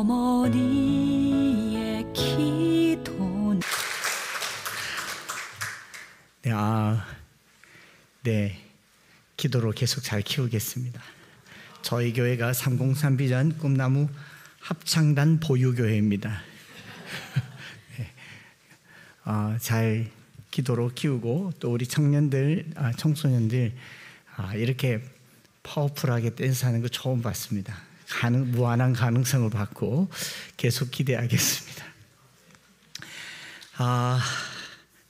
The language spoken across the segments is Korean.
어머니의 기도. 네, 기도로 계속 잘 키우겠습니다. 저희 교회가 303 비전 꿈나무 합창단 보유교회입니다. 네, 잘 기도로 키우고 또 우리 청년들, 청소년들 이렇게 파워풀하게 댄스하는 거 처음 봤습니다. 무한한 가능성을 받고 계속 기대하겠습니다.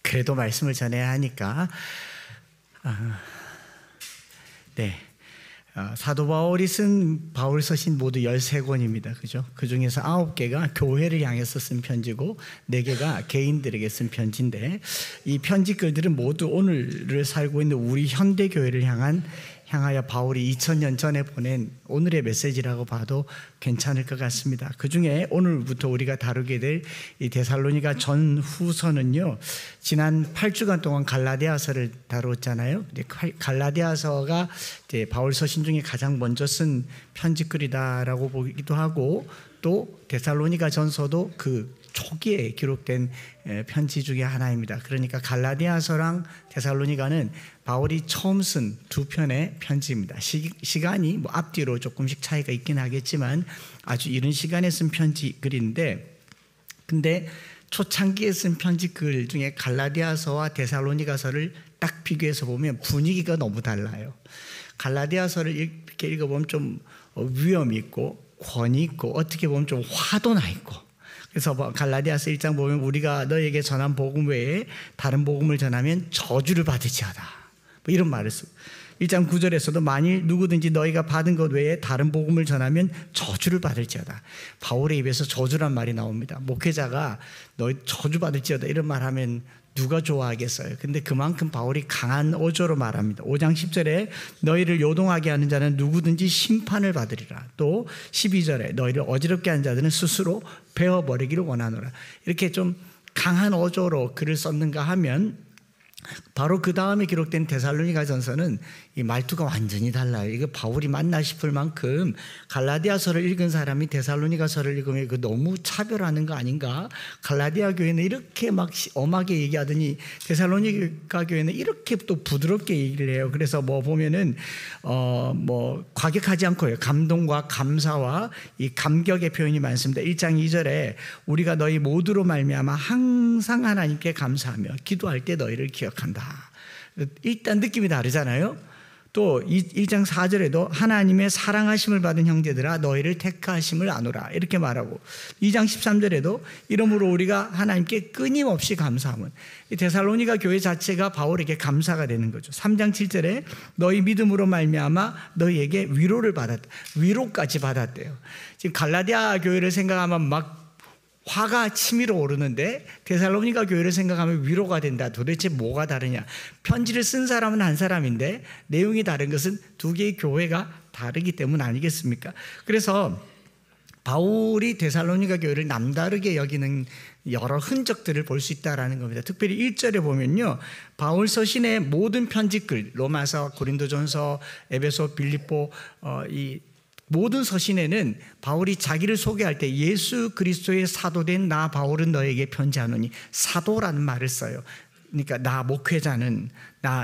그래도 말씀을 전해야 하니까 네, 사도 바울이 쓴 바울 서신 모두 13권입니다. 그죠? 그 중에서 9개가 교회를 향해서 쓴 편지고 4개가 개인들에게 쓴 편지인데, 이 편지글들은 모두 오늘을 살고 있는 우리 현대 교회를 향하여 바울이 2000년 전에 보낸 오늘의 메시지라고 봐도 괜찮을 것 같습니다. 그 중에 오늘부터 우리가 다루게 될 이 데살로니가 전후서는요, 지난 8주간 동안 갈라디아서를 다루었잖아요. 갈라디아서가 이제 바울 서신 중에 가장 먼저 쓴 편지글이다라고 보기도 하고, 또 데살로니가 전서도 그 초기에 기록된 편지 중에 하나입니다. 그러니까 갈라디아서랑 데살로니가는 바울이 처음 쓴 2편의 편지입니다. 시간이 앞뒤로 조금씩 차이가 있긴 하겠지만 아주 이른 시간에 쓴 편지글인데, 근데 초창기에 쓴 편지글 중에 갈라디아서와 데살로니가서를 딱 비교해서 보면 분위기가 너무 달라요. 갈라디아서를 이렇게 읽어보면 좀 위험이 있고 권위 있고 어떻게 보면 좀 화도 나 있고, 그래서 갈라디아서 1장 보면 우리가 너에게 전한 복음 외에 다른 복음을 전하면 저주를 받을지어다, 이런 말을 쓰고, 1장 9절에서도 만일 누구든지 너희가 받은 것 외에 다른 복음을 전하면 저주를 받을지어다. 바울의 입에서 저주란 말이 나옵니다. 목회자가 너희 저주 받을지어다 이런 말 하면 누가 좋아하겠어요? 근데 그만큼 바울이 강한 어조로 말합니다. 5장 10절에 너희를 요동하게 하는 자는 누구든지 심판을 받으리라. 또 12절에 너희를 어지럽게 하는 자들은 스스로 베어버리기를 원하노라. 이렇게 좀 강한 어조로 글을 썼는가 하면, 바로 그 다음에 기록된 데살로니가 전서는 이 말투가 완전히 달라요. 이거 바울이 맞나 싶을 만큼 갈라디아서를 읽은 사람이 데살로니가서를 읽으면 이거 너무 차별하는 거 아닌가? 갈라디아 교회는 이렇게 막 엄하게 얘기하더니 데살로니가 교회는 이렇게 또 부드럽게 얘기를 해요. 그래서 보면은 과격하지 않고요, 감동과 감사와 이 감격의 표현이 많습니다. 1장 2절에 우리가 너희 모두로 말미암아 항상 하나님께 감사하며 기도할 때 너희를 기억한다. 일단 느낌이 다르잖아요. 또 1장 4절에도 하나님의 사랑하심을 받은 형제들아 너희를 택하심을 아노라 이렇게 말하고, 2장 13절에도 이러므로 우리가 하나님께 끊임없이 감사함은, 데살로니가 교회 자체가 바울에게 감사가 되는 거죠. 3장 7절에 너희 믿음으로 말미암아 너희에게 위로를 받았다, 위로까지 받았대요. 지금 갈라디아 교회를 생각하면 막 화가 치밀어 오르는데 데살로니가 교회를 생각하면 위로가 된다. 도대체 뭐가 다르냐? 편지를 쓴 사람은 한 사람인데 내용이 다른 것은 두 개의 교회가 다르기 때문 아니겠습니까? 그래서 바울이 데살로니가 교회를 남다르게 여기는 여러 흔적들을 볼 수 있다는 겁니다. 특별히 1절에 보면요, 바울 서신의 모든 편지글, 로마서, 고린도전서, 에베소, 빌립보, 이 모든 서신에는 바울이 자기를 소개할 때 예수 그리스도의 사도된 나 바울은 너에게 편지하노니, 사도라는 말을 써요. 그러니까 나 목회자는,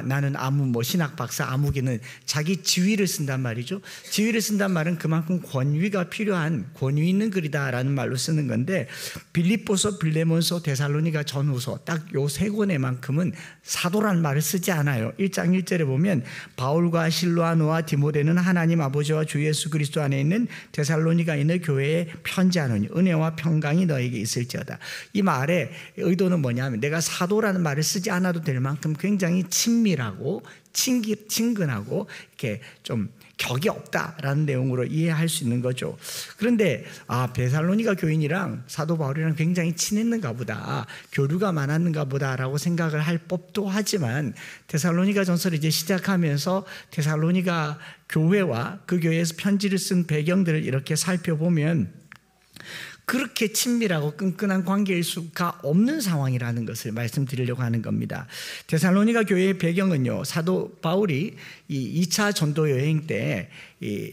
나는 신학 박사 아무개는 자기 지위를 쓴단 말이죠. 지위를 쓴단 말은 그만큼 권위가 필요한, 권위 있는 글이다라는 말로 쓰는 건데, 빌립보서, 빌레몬서, 데살로니가 전후서 딱 요 세 권에만큼은 사도라는 말을 쓰지 않아요. 1장 1절에 보면 바울과 실로아노와 디모데는 하나님 아버지와 주 예수 그리스도 안에 있는 데살로니가 있는 교회에 편지하노니 은혜와 평강이 너에게 있을지어다. 이 말의 의도는 뭐냐면, 내가 사도라는 말을 쓰지 않아도 될 만큼 굉장히 친밀하고 친근하고 이렇게 좀 격이 없다라는 내용으로 이해할 수 있는 거죠. 그런데 데살로니가 교인이랑 사도 바울이랑 굉장히 친했는가 보다, 교류가 많았는가 보다라고 생각을 할 법도 하지만, 데살로니가 전서를 이제 시작하면서 데살로니가 교회와 그 교회에서 편지를 쓴 배경들을 이렇게 살펴보면 그렇게 친밀하고 끈끈한 관계일 수가 없는 상황이라는 것을 말씀드리려고 하는 겁니다. 데살로니가 교회의 배경은요, 사도 바울이 이 2차 전도 여행 때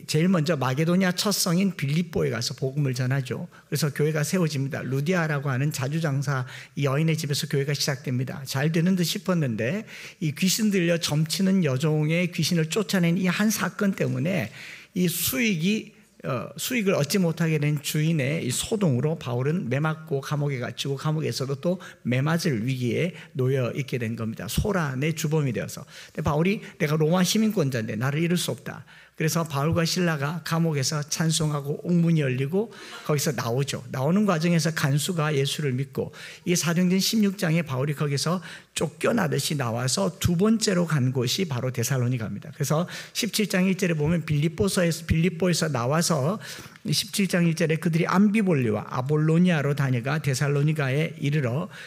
제일 먼저 마게도냐 첫 성인 빌립보에 가서 복음을 전하죠. 그래서 교회가 세워집니다. 루디아라고 하는 자주장사 여인의 집에서 교회가 시작됩니다. 잘 되는 듯 싶었는데 이 귀신 들려 점치는 여종의 귀신을 쫓아낸 이 한 사건 때문에 이 수익을 얻지 못하게 된 주인의 이 소동으로 바울은 매맞고 감옥에 갇히고 감옥에서도 또 매맞을 위기에 놓여 있게 된 겁니다. 소란의 주범이 되어서. 근데 바울이 내가 로마 시민권자인데 나를 잃을 수 없다. 그래서 바울과 실라가 감옥에서 찬송하고 옥문이 열리고 거기서 나오죠. 나오는 과정에서 간수가 예수를 믿고 이 사도행전 16장에 바울이 거기서 쫓겨나듯이 나와서 두 번째로 간 곳이 바로 데살로니가입니다. 그래서 17장 1절에 보면 빌립보에서 나와서 17장 1절에 그들이 암비볼리와 아볼로니아로 다녀가 데살로니가에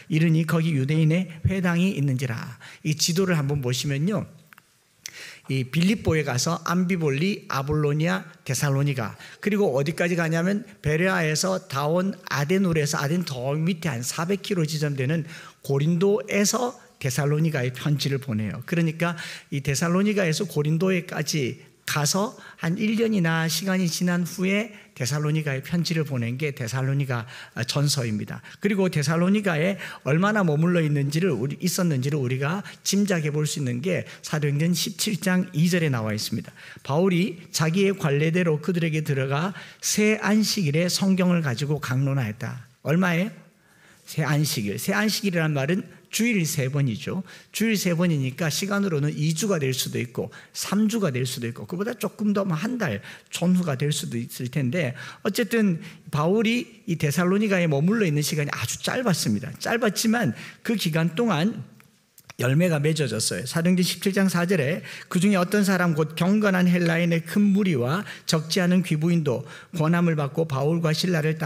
이르니 거기 유대인의 회당이 있는지라. 이 지도를 한번 보시면요, 이 빌립보에 가서 암비볼리, 아볼로니아, 데살로니가, 그리고 어디까지 가냐면 베레아에서 다온 아덴으로에서 아덴 더 밑에 한 400km 지점되는 고린도에서 데살로니가에 편지를 보내요. 그러니까 이 데살로니가에서 고린도에까지 가서 한 1년이나 시간이 지난 후에 데살로니가에 편지를 보낸 게 데살로니가 전서입니다. 그리고 데살로니가에 얼마나 머물러 있었는지를 우리가 짐작해 볼 수 있는 게 사도행전 17장 2절에 나와 있습니다. 바울이 자기의 관례대로 그들에게 들어가 새 안식일에 성경을 가지고 강론하였다. 얼마예요? 새 안식일. 새 안식일이라는 말은 주일 3번이죠. 주일 3번이니까 시간으로는 2주가 될 수도 있고 3주가 될 수도 있고 그보다 조금 더 한 달 전후가 될 수도 있을 텐데, 어쨌든 바울이 이 데살로니가에 머물러 있는 시간이 아주 짧았습니다. 짧았지만 그 기간 동안 열매가 맺어졌어요. 사도행전 17장 4절에 그중에 어떤 사람 곧 경건한 헬라인의 큰 무리와 적지 않은 귀부인도 권함을 받고 바울과 실라를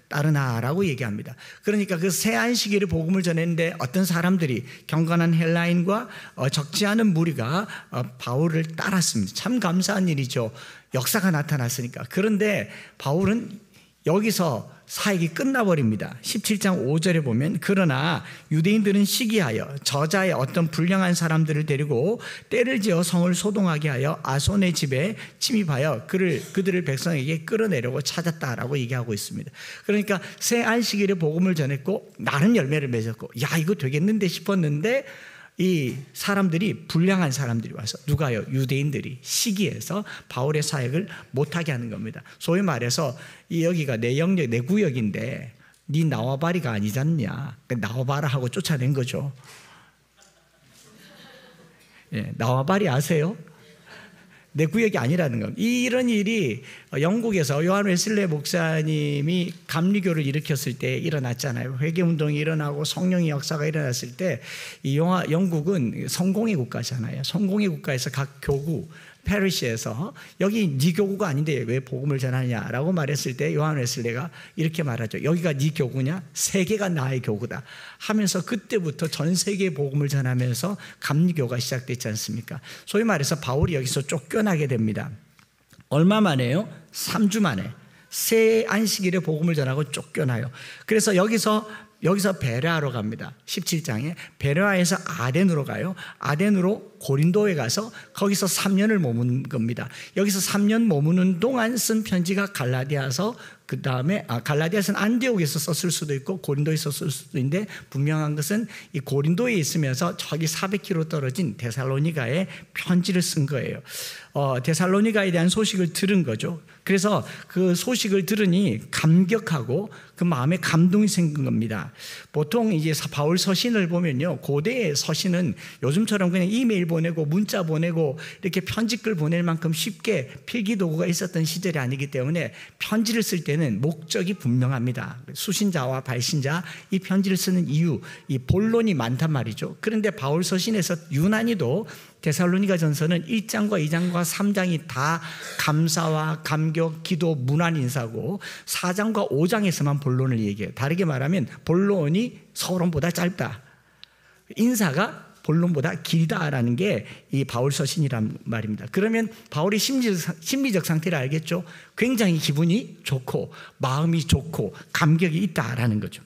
따르나라고 얘기합니다. 그러니까 그 새 안식일에 복음을 전했는데 어떤 사람들이 경건한 헬라인과 적지 않은 무리가 바울을 따랐습니다. 참 감사한 일이죠. 역사가 나타났으니까. 그런데 바울은 여기서 사역이 끝나버립니다. 17장 5절에 보면 그러나 유대인들은 시기하여 저자의 어떤 불량한 사람들을 데리고 때를 지어 성을 소동하게 하여 아손의 집에 침입하여 그들을 백성에게 끌어내려고 찾았다라고 얘기하고 있습니다. 그러니까 새 안식일에 복음을 전했고 나름 열매를 맺었고 야 이거 되겠는데 싶었는데 이 사람들이, 불량한 사람들이 와서, 누가요? 유대인들이 시기해서 바울의 사역을 못하게 하는 겁니다. 소위 말해서 여기가 내 영역, 내 구역인데 네 나와바리가 아니잖냐, 나와바라 하고 쫓아낸 거죠. 예, 나와바리 아세요? 내 구역이 아니라는 겁니다. 이런 일이 영국에서 요한 웨슬레 목사님이 감리교를 일으켰을 때 일어났잖아요. 회개운동이 일어나고 성령의 역사가 일어났을 때 이 영국은 성공의 국가잖아요. 성공의 국가에서 각 교구, 페리시에서 여기 네 교구가 아닌데 왜 복음을 전하냐라고 말했을 때 요한 웨슬레가 이렇게 말하죠. 여기가 네 교구냐? 세계가 나의 교구다 하면서 그때부터 전 세계에 복음을 전하면서 감리교가 시작됐지 않습니까? 소위 말해서 바울이 여기서 쫓겨나게 됩니다. 얼마 만에요? 3주 만에 새 안식일에 복음을 전하고 쫓겨나요. 그래서 여기서 베레아로 갑니다. 17장에 베레아에서 아덴으로 가요. 아덴으로 고린도에 가서 거기서 3년을 머문 겁니다. 여기서 3년 머무는 동안 쓴 편지가 갈라디아서, 그 다음에 갈라디아서는 안디옥에서 썼을 수도 있고 고린도에서 썼을 수도 있는데 분명한 것은 이 고린도에 있으면서 저기 400km 떨어진 데살로니가에 편지를 쓴 거예요. 데살로니가에 대한 소식을 들은 거죠. 그래서 그 소식을 들으니 감격하고 그 마음에 감동이 생긴 겁니다. 보통 이제 바울 서신을 보면요, 고대의 서신은 요즘처럼 그냥 이메일 보내고 문자 보내고 이렇게 편지글 보낼 만큼 쉽게 필기도구가 있었던 시절이 아니기 때문에 편지를 쓸 때는 목적이 분명합니다. 수신자와 발신자, 이 편지를 쓰는 이유, 이 본론이 많단 말이죠. 그런데 바울 서신에서 유난히도 데살로니가 전서는 1장과 2장과 3장이 다 감사와 감격, 기도, 문안 인사고 4장과 5장에서만 본론을 얘기해요. 다르게 말하면 본론이 서론보다 짧다. 인사가 본론보다 길다라는 게 이 바울 서신이란 말입니다. 그러면 바울의 심리적 상태를 알겠죠? 굉장히 기분이 좋고 마음이 좋고 감격이 있다라는 거죠.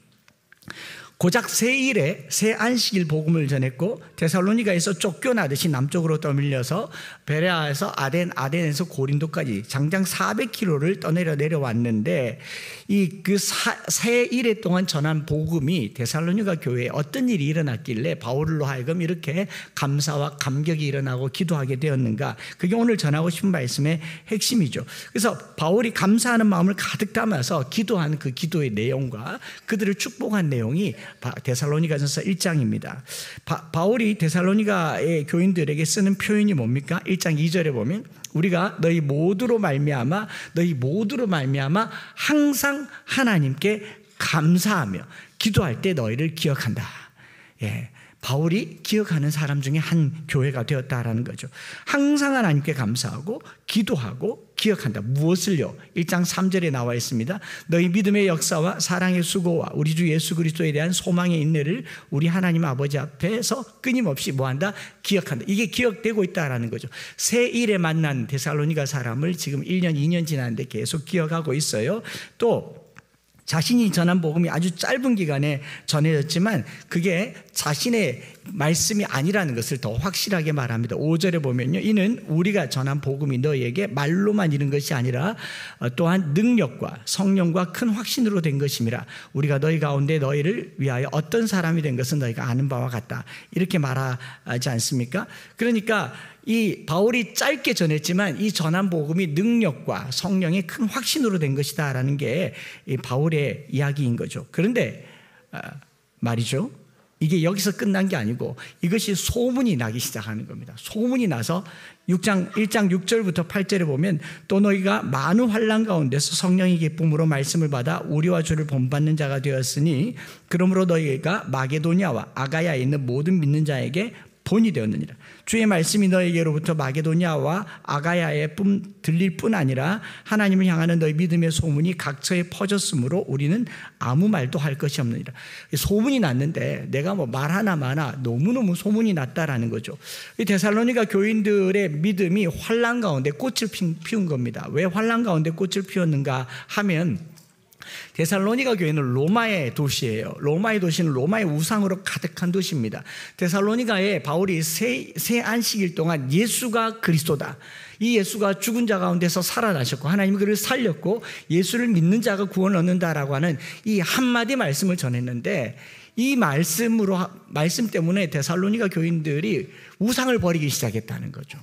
고작 새 일에 새 안식일 복음을 전했고 데살로니가에서 쫓겨나듯이 남쪽으로 떠밀려서 베레아에서 아덴에서 고린도까지 장장 400km를 떠내려 내려왔는데 이 그 새 일에 동안 전한 복음이 데살로니가 교회에 어떤 일이 일어났길래 바울로 하여금 이렇게 감사와 감격이 일어나고 기도하게 되었는가? 그게 오늘 전하고 싶은 말씀의 핵심이죠. 그래서 바울이 감사하는 마음을 가득 담아서 기도하는 그 기도의 내용과 그들을 축복한 내용이 데살로니가전서 1장입니다. 바울이 데살로니가의 교인들에게 쓰는 표현이 뭡니까? 1장 2절에 보면 우리가 너희 모두로 말미암아 항상 하나님께 감사하며 기도할 때 너희를 기억한다. 예. 바울이 기억하는 사람 중에 한 교회가 되었다라는 거죠. 항상 하나님께 감사하고 기도하고 기억한다. 무엇을요? 1장 3절에 나와 있습니다. 너희 믿음의 역사와 사랑의 수고와 우리 주 예수 그리스도에 대한 소망의 인내를 우리 하나님 아버지 앞에서 끊임없이 뭐한다? 기억한다. 이게 기억되고 있다라는 거죠. 새 일에 만난 데살로니가 사람을 지금 1년, 2년 지났는데 계속 기억하고 있어요. 또 자신이 전한 복음이 아주 짧은 기간에 전해졌지만 그게 자신의 말씀이 아니라는 것을 더 확실하게 말합니다. 5절에 보면요, 이는 우리가 전한 복음이 너희에게 말로만 이른 것이 아니라 또한 능력과 성령과 큰 확신으로 된 것임이라. 우리가 너희 가운데 너희를 위하여 어떤 사람이 된 것은 너희가 아는 바와 같다. 이렇게 말하지 않습니까? 그러니까 이 바울이 짧게 전했지만 이 전한 복음이 능력과 성령의 큰 확신으로 된 것이다 라는 게 이 바울의 이야기인 거죠. 그런데 말이죠, 이게 여기서 끝난 게 아니고 이것이 소문이 나기 시작하는 겁니다. 소문이 나서 1장 6절부터 8절에 보면 또 너희가 많은 환난 가운데서 성령의 기쁨으로 말씀을 받아 우리와 주를 본받는 자가 되었으니 그러므로 너희가 마게도냐와 아가야에 있는 모든 믿는 자에게 본이 되었느니라. 주의 말씀이 너희에게로부터 마게도냐와 아가야에 들릴 뿐 아니라 하나님을 향하는 너희 믿음의 소문이 각처에 퍼졌으므로 우리는 아무 말도 할 것이 없느니라. 소문이 났는데 내가 뭐 말하나 마나 너무너무 소문이 났다라는 거죠. 이 데살로니가 교인들의 믿음이 환난 가운데 꽃을 피운 겁니다. 왜 환난 가운데 꽃을 피웠는가 하면 데살로니가 교회는 로마의 도시예요. 로마의 도시는 로마의 우상으로 가득한 도시입니다. 데살로니가에 바울이 새 안식일 동안 예수가 그리스도다, 이 예수가 죽은 자 가운데서 살아나셨고 하나님이 그를 살렸고 예수를 믿는 자가 구원을 얻는다라고 하는 이 한마디 말씀을 전했는데 이 말씀 때문에 데살로니가 교인들이 우상을 버리기 시작했다는 거죠.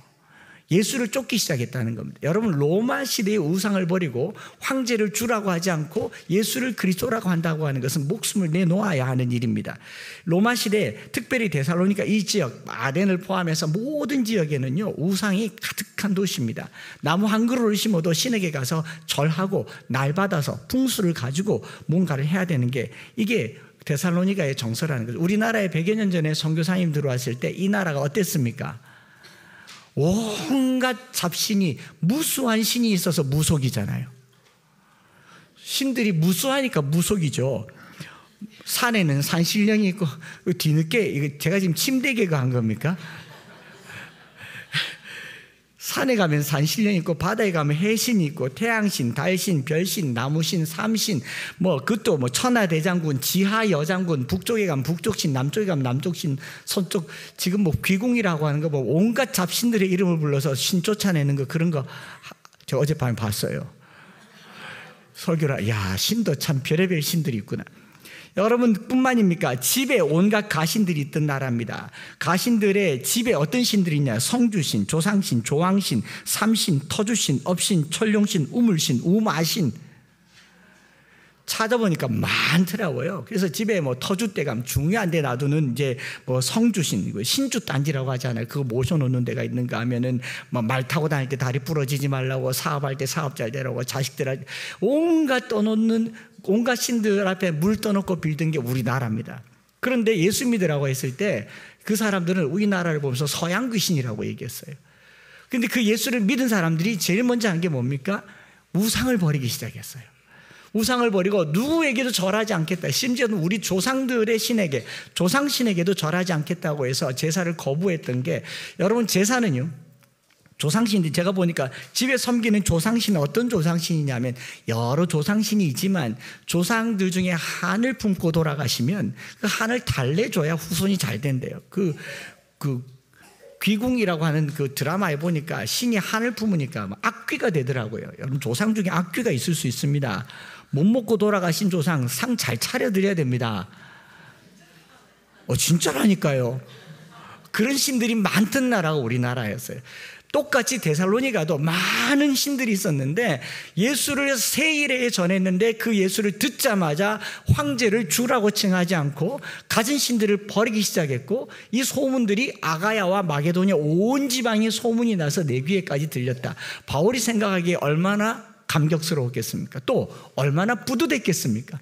예수를 쫓기 시작했다는 겁니다. 여러분, 로마 시대의 우상을 버리고 황제를 주라고 하지 않고 예수를 그리스도라고 한다고 하는 것은 목숨을 내놓아야 하는 일입니다. 로마 시대, 특별히 데살로니가 이 지역, 아덴을 포함해서 모든 지역에는요 우상이 가득한 도시입니다. 나무 한 그루를 심어도 신에게 가서 절하고 날받아서 풍수를 가지고 뭔가를 해야 되는 게 이게 데살로니가의 정서라는 거죠. 우리나라에 100여 년 전에 선교사님 들어왔을 때 이 나라가 어땠습니까? 온갖 잡신이, 무수한 신이 있어서 무속이잖아요. 신들이 무수하니까 무속이죠. 산에는 산신령이 있고, 뒤늦게, 제가 지금 침대 개그한 겁니까? 산에 가면 산신령이 있고 바다에 가면 해신이 있고 태양신, 달신, 별신, 나무신, 삼신, 그것도 천하대장군, 지하여장군, 북쪽에 가면 북쪽신, 남쪽에 가면 남쪽신, 서쪽 지금 귀공이라고 하는 거 온갖 잡신들의 이름을 불러서 신 쫓아내는 거, 그런 거 저 어젯밤에 봤어요. 설교라, 야, 신도 참 별의별 신들이 있구나. 여러분뿐만입니까? 집에 온갖 가신들이 있던 나라입니다. 가신들의 집에 어떤 신들이 있냐? 성주신, 조상신, 조왕신, 삼신, 터주신, 업신, 천룡신, 우물신, 우마신. 찾아보니까 많더라고요. 그래서 집에 터주 때 가면 중요한 데 놔두는 이제 성주신, 신주 단지라고 하잖아요. 그거 모셔놓는 데가 있는가 하면은 말 타고 다닐 때 다리 부러지지 말라고, 사업할 때 사업 잘 되라고, 자식들한테 온갖 신들 앞에 물 떠놓고 빌던 게 우리나라입니다. 그런데 예수 믿으라고 했을 때 그 사람들은 우리나라를 보면서 서양 귀신이라고 얘기했어요. 그런데 그 예수를 믿은 사람들이 제일 먼저 한 게 뭡니까? 우상을 버리기 시작했어요. 우상을 버리고 누구에게도 절하지 않겠다. 심지어는 우리 조상들의 신에게, 조상신에게도 절하지 않겠다고 해서 제사를 거부했던 게, 여러분 제사는요, 조상신인데 제가 보니까 집에 섬기는 조상신은 어떤 조상신이냐면 여러 조상신이 있지만 조상들 중에 한을 품고 돌아가시면 그 한을 달래줘야 후손이 잘 된대요. 그 귀궁이라고 하는 그 드라마에 보니까 신이 한을 품으니까 악귀가 되더라고요. 여러분 조상 중에 악귀가 있을 수 있습니다. 못 먹고 돌아가신 조상 상 잘 차려드려야 됩니다. 진짜라니까요. 그런 신들이 많던 나라가 우리나라였어요. 똑같이 데살로니가도 많은 신들이 있었는데 예수를 세일에 전했는데 그 예수를 듣자마자 황제를 주라고 칭하지 않고 가진 신들을 버리기 시작했고, 이 소문들이 아가야와 마게도냐 온 지방에 소문이 나서 내 귀에까지 들렸다. 바울이 생각하기에 얼마나 감격스러웠겠습니까? 또 얼마나 뿌듯했겠습니까?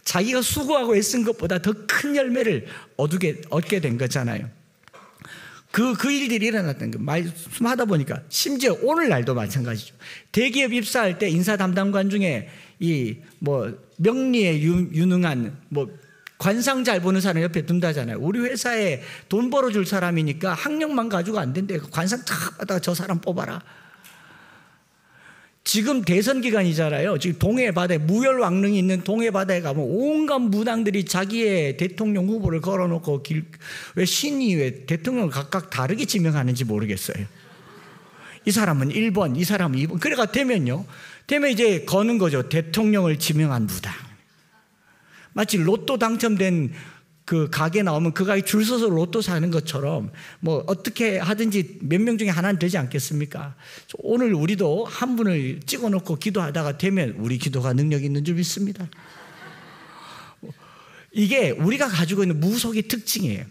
자기가 수고하고 애쓴 것보다 더 큰 열매를 얻게 된 거잖아요. 그 일들이 일어났던 거 말씀하다 보니까 심지어 오늘날도 마찬가지죠. 대기업 입사할 때 인사 담당관 중에 명리에 유능한 관상 잘 보는 사람 옆에 둔다잖아요. 우리 회사에 돈 벌어줄 사람이니까 학력만 가지고 안 된대. 관상 탁 받다가 저 사람 뽑아라. 지금 대선 기간이잖아요. 지금 동해 바다에 무열왕릉이 있는 동해 바다에 가면 온갖 무당들이 자기의 대통령 후보를 걸어놓고 왜 신이 왜 대통령을 각각 다르게 지명하는지 모르겠어요. 이 사람은 1번, 이 사람은 2번. 그래가 되면 이제 거는 거죠. 대통령을 지명한 무당. 마치 로또 당첨된 그 가게 나오면 그 가게 줄 서서 로또 사는 것처럼 어떻게 하든지 몇 명 중에 하나는 되지 않겠습니까? 오늘 우리도 한 분을 찍어놓고 기도하다가 되면 우리 기도가 능력 있는 줄 믿습니다. 이게 우리가 가지고 있는 무속의 특징이에요.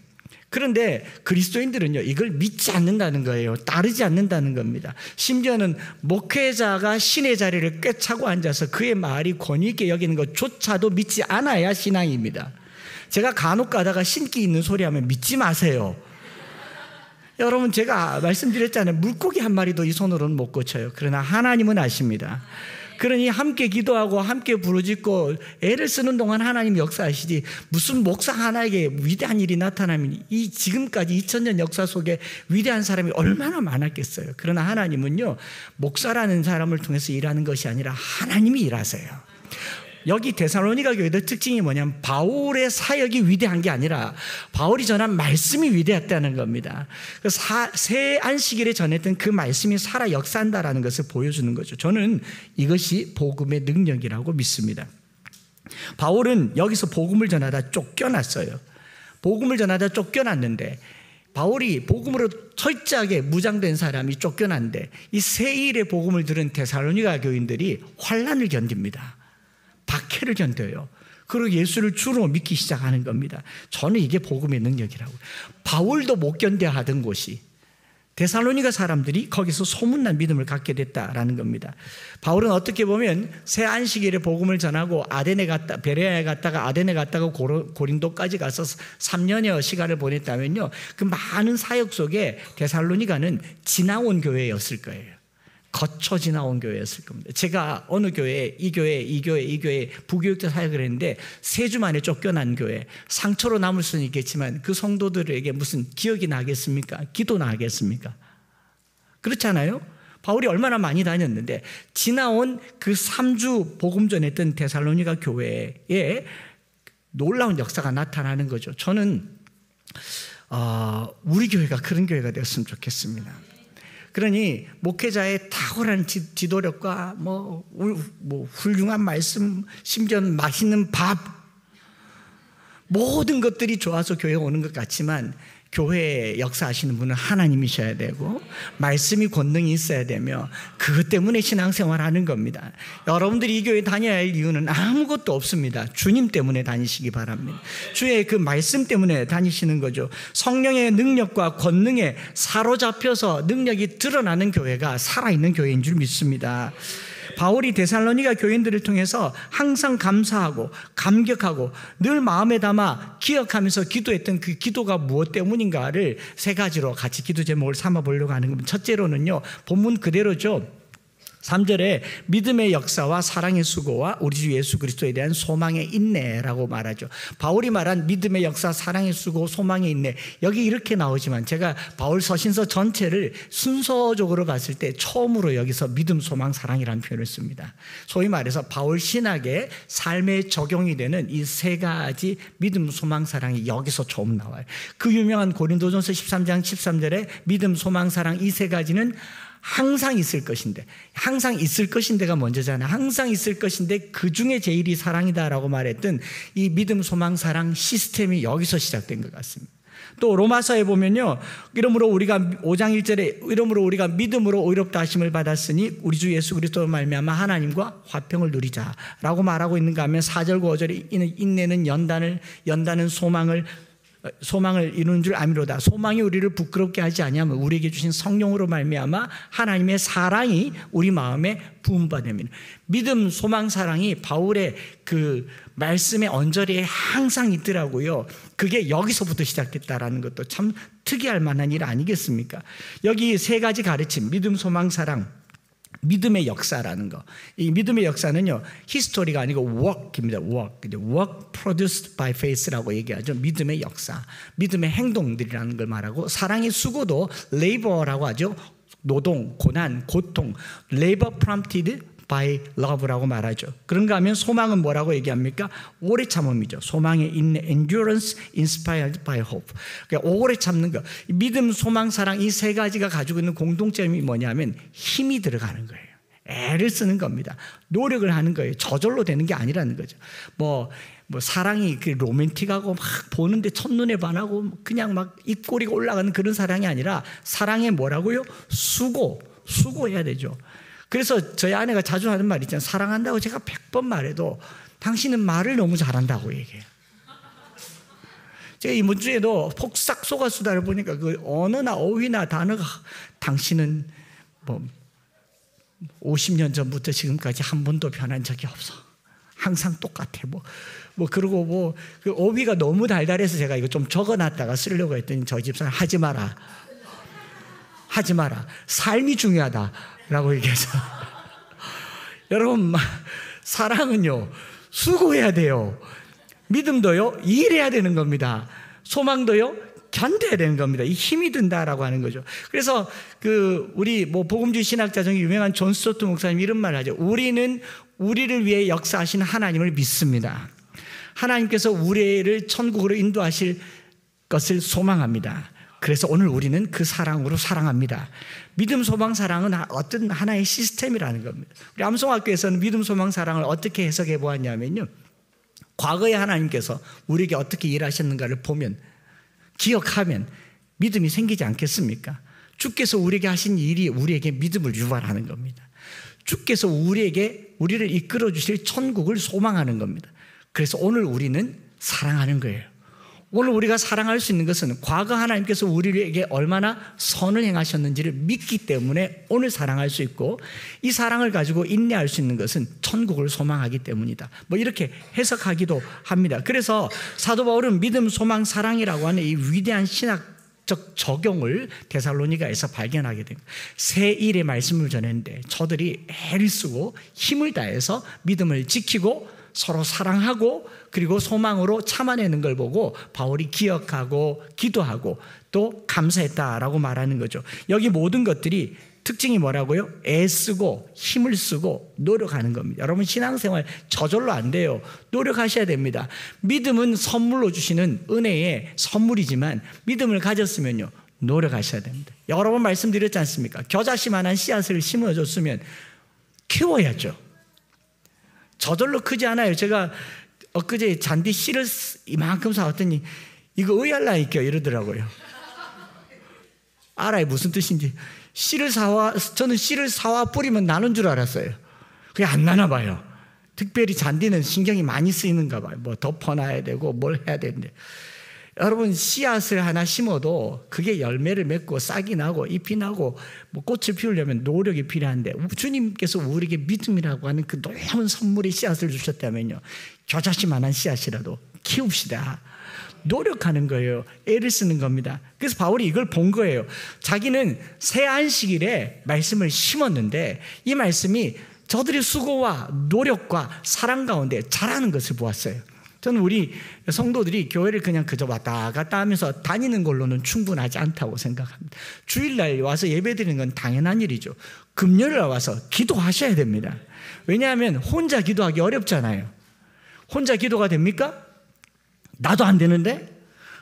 그런데 그리스도인들은요, 이걸 믿지 않는다는 거예요. 따르지 않는다는 겁니다. 심지어는 목회자가 신의 자리를 꿰차고 앉아서 그의 말이 권위 있게 여기는 것조차도 믿지 않아야 신앙입니다. 제가 간혹 가다가 신기 있는 소리 하면 믿지 마세요. 여러분 제가 말씀드렸잖아요. 물고기 한 마리도 이 손으로는 못 고쳐요. 그러나 하나님은 아십니다. 그러니 함께 기도하고 함께 부르짖고 애를 쓰는 동안 하나님이 역사하시지, 무슨 목사 하나에게 위대한 일이 나타나면 이 지금까지 2000년 역사 속에 위대한 사람이 얼마나 많았겠어요. 그러나 하나님은요, 목사라는 사람을 통해서 일하는 것이 아니라 하나님이 일하세요. 여기 데살로니가 교회의 특징이 뭐냐면 바울의 사역이 위대한 게 아니라 바울이 전한 말씀이 위대했다는 겁니다. 새 안식일에 전했던 그 말씀이 살아 역사한다라는 것을 보여주는 거죠. 저는 이것이 복음의 능력이라고 믿습니다. 바울은 여기서 복음을 전하다 쫓겨났어요. 복음을 전하다 쫓겨났는데, 바울이 복음으로 철저하게 무장된 사람이 쫓겨났는데 이 세일의 복음을 들은 데살로니가 교인들이 환난을 견딥니다. 박해를 견뎌요. 그리고 예수를 주로 믿기 시작하는 겁니다. 저는 이게 복음의 능력이라고. 바울도 못 견뎌 하던 곳이 데살로니가 사람들이 거기서 소문난 믿음을 갖게 됐다라는 겁니다. 바울은 어떻게 보면 새 안식일에 복음을 전하고 베레아에 갔다가 아데네 갔다가 고린도까지 가서 3년여 시간을 보냈다면요, 그 많은 사역 속에 데살로니가는 지나온 교회였을 거예요. 거쳐 지나온 교회였을 겁니다. 제가 어느 교회, 이 교회 부교육자 사역을 했는데 3주 만에 쫓겨난 교회, 상처로 남을 수는 있겠지만 그 성도들에게 무슨 기억이 나겠습니까? 기도 나겠습니까? 그렇잖아요. 바울이 얼마나 많이 다녔는데 지나온 그 3주 복음 전했던 데살로니가 교회에 놀라운 역사가 나타나는 거죠. 저는 우리 교회가 그런 교회가 되었으면 좋겠습니다. 그러니 목회자의 탁월한 지도력과 훌륭한 말씀, 심지어는 맛있는 밥, 모든 것들이 좋아서 교회에 오는 것 같지만 교회에 역사하시는 분은 하나님이셔야 되고 말씀이 권능이 있어야 되며 그것 때문에 신앙생활을 하는 겁니다. 여러분들이 이 교회 다녀야 할 이유는 아무것도 없습니다. 주님 때문에 다니시기 바랍니다. 주의 그 말씀 때문에 다니시는 거죠. 성령의 능력과 권능에 사로잡혀서 능력이 드러나는 교회가 살아있는 교회인 줄 믿습니다. 바울이 데살로니가 교인들을 통해서 항상 감사하고 감격하고 늘 마음에 담아 기억하면서 기도했던 그 기도가 무엇 때문인가를 3가지로 같이 기도 제목을 삼아 보려고 하는 겁니다. 첫째로는요, 본문 그대로죠. 3절에 믿음의 역사와 사랑의 수고와 우리 주 예수 그리스도에 대한 소망의 인내라고 말하죠. 바울이 말한 믿음의 역사, 사랑의 수고, 소망의 인내, 여기 이렇게 나오지만 제가 바울 서신서 전체를 순서적으로 봤을 때 처음으로 여기서 믿음, 소망, 사랑이라는 표현을 씁니다. 소위 말해서 바울 신학의 삶에 적용이 되는 이 세 가지 믿음, 소망, 사랑이 여기서 처음 나와요. 그 유명한 고린도전서 13장 13절에 믿음, 소망, 사랑 이 세 가지는 항상 있을 것인데, 항상 있을 것인데가 먼저잖아요. 항상 있을 것인데 그 중에 제일이 사랑이다라고 말했던 이 믿음, 소망, 사랑 시스템이 여기서 시작된 것 같습니다. 또 로마서에 보면요, 이러므로 우리가 5장 1절에 이러므로 우리가 믿음으로 의롭다 하심을 받았으니 우리 주 예수 그리스도로 말미암아 하나님과 화평을 누리자라고 말하고 있는가 하면 4절과 5절에 인내는 연단은 소망을 이루는 줄 아미로다. 소망이 우리를 부끄럽게 하지 아니하면 우리에게 주신 성령으로 말미암아 하나님의 사랑이 우리 마음에 부음받으면, 믿음, 소망, 사랑이 바울의 그 말씀의 언저리에 항상 있더라고요. 그게 여기서부터 시작됐다라는 것도 참 특이할 만한 일 아니겠습니까? 여기 세 가지 가르침, 믿음, 소망, 사랑, 믿음의 역사라는 거. 이 믿음의 역사는요, 히스토리가 아니고 work입니다. work produced by faith라고 얘기하죠. 믿음의 역사, 믿음의 행동들이라는 걸 말하고, 사랑의 수고도 labor라고 하죠. 노동, 고난, 고통, labor prompted by love라고 말하죠. 그런가 하면 소망은 뭐라고 얘기합니까? 오래 참음이죠. 소망의 인내, endurance inspired by hope. 그러니까 오래 참는 거. 믿음, 소망, 사랑 이 세 가지가 가지고 있는 공통점이 뭐냐면 힘이 들어가는 거예요. 애를 쓰는 겁니다. 노력을 하는 거예요. 저절로 되는 게 아니라는 거죠. 뭐 사랑이 그 로맨틱하고 막 보는데 첫눈에 반하고 그냥 막 입꼬리가 올라가는 그런 사랑이 아니라, 사랑에 뭐라고요? 수고해야 되죠. 그래서 저희 아내가 자주 하는 말 있잖아요. 사랑한다고 제가 100번 말해도 당신은 말을 너무 잘한다고 얘기해요. 제가 이번 주에도 폭삭 속았수다를 보니까 그 언어나 어휘나 단어가, 당신은 뭐 50년 전부터 지금까지 한 번도 변한 적이 없어. 항상 똑같아. 그리고 그 어휘가 너무 달달해서 제가 이거 좀 적어놨다가 쓰려고 했더니 저 집사람 하지 마라. 삶이 중요하다라고 얘기해서 여러분, 사랑은요 수고해야 돼요. 믿음도요 일해야 되는 겁니다. 소망도요 견뎌야 되는 겁니다. 이 힘이 든다라고 하는 거죠. 그래서 우리 복음주의 신학자 중에 유명한 존 스토트 목사님 이런 말을 하죠. 우리는 우리를 위해 역사하신 하나님을 믿습니다. 하나님께서 우리를 천국으로 인도하실 것을 소망합니다. 그래서 오늘 우리는 그 사랑으로 사랑합니다. 믿음, 소망, 사랑은 어떤 하나의 시스템이라는 겁니다. 우리 암송학교에서는 믿음, 소망, 사랑을 어떻게 해석해 보았냐면요, 과거에 하나님께서 우리에게 어떻게 일하셨는가를 보면, 기억하면 믿음이 생기지 않겠습니까? 주께서 우리에게 하신 일이 우리에게 믿음을 유발하는 겁니다. 주께서 우리를 이끌어 주실 천국을 소망하는 겁니다. 그래서 오늘 우리는 사랑하는 거예요. 오늘 우리가 사랑할 수 있는 것은 과거 하나님께서 우리에게 얼마나 선을 행하셨는지를 믿기 때문에 오늘 사랑할 수 있고, 이 사랑을 가지고 인내할 수 있는 것은 천국을 소망하기 때문이다. 이렇게 해석하기도 합니다. 그래서 사도 바울은 믿음, 소망, 사랑이라고 하는 이 위대한 신학적 적용을 데살로니가에서 발견하게 됩니다. 새 일의 말씀을 전했는데 저들이 애를 쓰고 힘을 다해서 믿음을 지키고 서로 사랑하고 그리고 소망으로 참아내는 걸 보고 바울이 기억하고 기도하고 또 감사했다라고 말하는 거죠. 여기 모든 것들이 특징이 뭐라고요? 애쓰고 힘을 쓰고 노력하는 겁니다. 여러분, 신앙생활 저절로 안 돼요. 노력하셔야 됩니다. 믿음은 선물로 주시는 은혜의 선물이지만 믿음을 가졌으면요 노력하셔야 됩니다. 여러 번 말씀드렸지 않습니까? 겨자씨만한 씨앗을 심어줬으면 키워야죠. 저절로 크지 않아요. 제가 엊그제 잔디 씨를 이만큼 사왔더니 이거 의할라니까 이러더라고요. 알아요, 무슨 뜻인지. 저는 씨를 사와 뿌리면 나는 줄 알았어요. 그게 안 나나 봐요. 특별히 잔디는 신경이 많이 쓰이는가 봐요. 덮어놔야 되고 뭘 해야 되는데, 여러분, 씨앗을 하나 심어도 그게 열매를 맺고 싹이 나고 잎이 나고 꽃을 피우려면 노력이 필요한데, 주님께서 우리에게 믿음이라고 하는 그 놀라운 선물의 씨앗을 주셨다면요 겨자씨만한 씨앗이라도 키웁시다. 노력하는 거예요. 애를 쓰는 겁니다. 그래서 바울이 이걸 본 거예요. 자기는 새 안식일에 말씀을 심었는데 이 말씀이 저들의 수고와 노력과 사랑 가운데 자라는 것을 보았어요. 저는 우리 성도들이 교회를 그냥 그저 왔다 갔다 하면서 다니는 걸로는 충분하지 않다고 생각합니다. 주일날 와서 예배드리는 건 당연한 일이죠. 금요일날 와서 기도하셔야 됩니다. 왜냐하면 혼자 기도하기 어렵잖아요. 혼자 기도가 됩니까? 나도 안 되는데?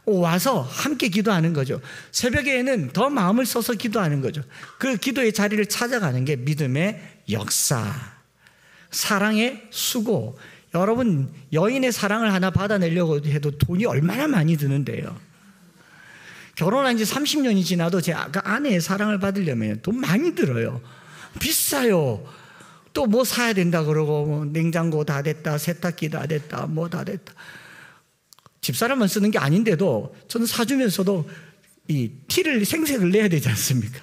와서 함께 기도하는 거죠. 새벽에는 더 마음을 써서 기도하는 거죠. 그 기도의 자리를 찾아가는 게 믿음의 역사, 사랑의 수고. 여러분, 여인의 사랑을 하나 받아내려고 해도 돈이 얼마나 많이 드는데요. 결혼한 지 30년이 지나도 제 아내의 사랑을 받으려면 돈 많이 들어요. 비싸요. 또 뭐 사야 된다 그러고, 뭐 냉장고 다 됐다, 세탁기 다 됐다, 뭐 다 됐다. 집사람만 쓰는 게 아닌데도 저는 사주면서도 이 티를 생색을 내야 되지 않습니까?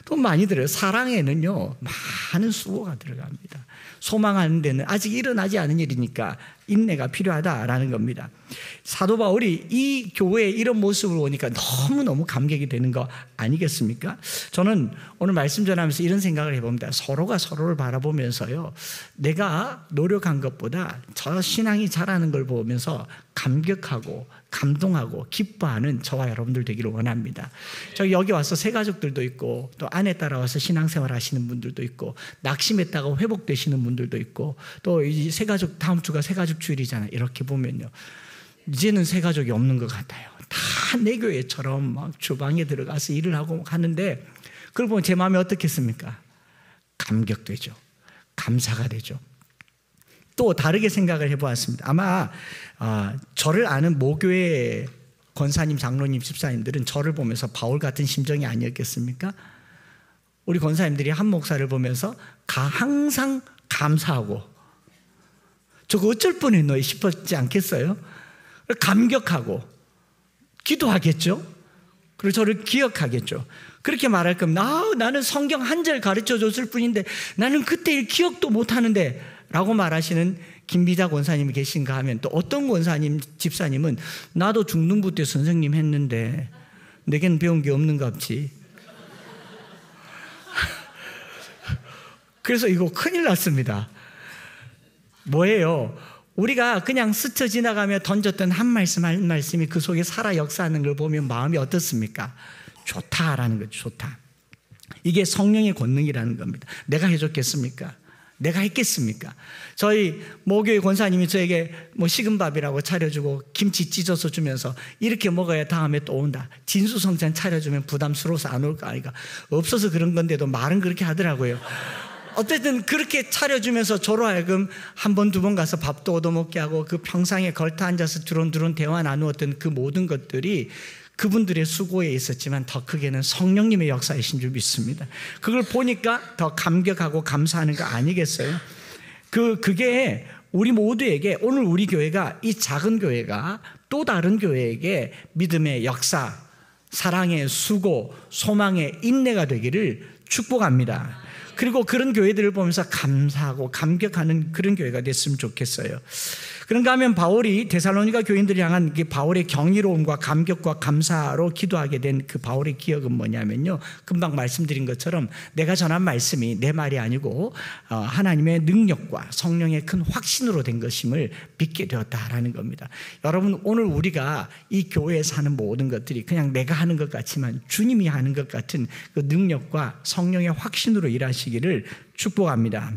돈 많이 들어요. 사랑에는요, 많은 수고가 들어갑니다. 소망하는 데는 아직 일어나지 않은 일이니까 인내가 필요하다라는 겁니다. 사도 바울이 이 교회의 이런 모습을 보니까 너무너무 감격이 되는 거 아니겠습니까? 저는 오늘 말씀 전하면서 이런 생각을 해봅니다. 서로가 서로를 바라보면서요, 내가 노력한 것보다 저 신앙이 자라는 걸 보면서 감격하고 감동하고 기뻐하는 저와 여러분들 되기를 원합니다. 저 여기 와서 새 가족들도 있고 또 아내 따라와서 신앙생활 하시는 분들도 있고 낙심했다가 회복되시는 분들도 있고 또 이 새 가족, 다음 주가 새 가족 주일이잖아요. 이렇게 보면요, 이제는 새 가족이 없는 것 같아요. 다 내 교회처럼 막 주방에 들어가서 일을 하고 하는데 그걸 보면 제 마음이 어떻겠습니까? 감격되죠. 감사가 되죠. 또 다르게 생각을 해보았습니다. 아마 저를 아는 모교회 권사님, 장로님, 집사님들은 저를 보면서 바울 같은 심정이 아니었겠습니까? 우리 권사님들이 한 목사를 보면서 항상 감사하고 저거 어쩔 뻔했노 싶었지 않겠어요? 감격하고 기도하겠죠? 그리고 저를 기억하겠죠? 그렇게 말할 거면 나는 성경 한 절 가르쳐 줬을 뿐인데 나는 그때 기억도 못하는데 라고 말하시는 김비자 권사님이 계신가 하면 또 어떤 권사님, 집사님은 나도 중등부 때 선생님 했는데 내겐 배운 게 없는가 보지. 그래서 이거 큰일 났습니다. 뭐예요? 우리가 그냥 스쳐 지나가며 던졌던 한 말씀이 그 속에 살아 역사하는 걸 보면 마음이 어떻습니까? 좋다라는 거죠. 좋다. 이게 성령의 권능이라는 겁니다. 내가 해줬겠습니까? 내가 했겠습니까? 저희 모교회 권사님이 저에게 뭐 식은 밥이라고 차려주고 김치 찢어서 주면서 이렇게 먹어야 다음에 또 온다. 진수성찬 차려주면 부담스러워서 안 올까? 아이가 없어서 그런 건데도 말은 그렇게 하더라고요. 어쨌든 그렇게 차려주면서 저로 하여금 한 번, 두 번 가서 밥도 얻어먹게 하고 그 평상에 걸터 앉아서 두런두런 대화 나누었던 그 모든 것들이 그분들의 수고에 있었지만 더 크게는 성령님의 역사이신 줄 믿습니다. 그걸 보니까 더 감격하고 감사하는 거 아니겠어요? 그게 우리 모두에게 오늘 우리 교회가 이 작은 교회가 또 다른 교회에게 믿음의 역사, 사랑의 수고, 소망의 인내가 되기를 축복합니다. 그리고 그런 교회들을 보면서 감사하고 감격하는 그런 교회가 됐으면 좋겠어요. 그런가 하면 바울이 데살로니가 교인들을 향한 바울의 경이로움과 감격과 감사로 기도하게 된 그 바울의 기억은 뭐냐면요, 금방 말씀드린 것처럼 내가 전한 말씀이 내 말이 아니고 하나님의 능력과 성령의 큰 확신으로 된 것임을 믿게 되었다라는 겁니다. 여러분, 오늘 우리가 이 교회에 사는 모든 것들이 그냥 내가 하는 것 같지만 주님이 하는 것 같은 그 능력과 성령의 확신으로 일하시기를 축복합니다.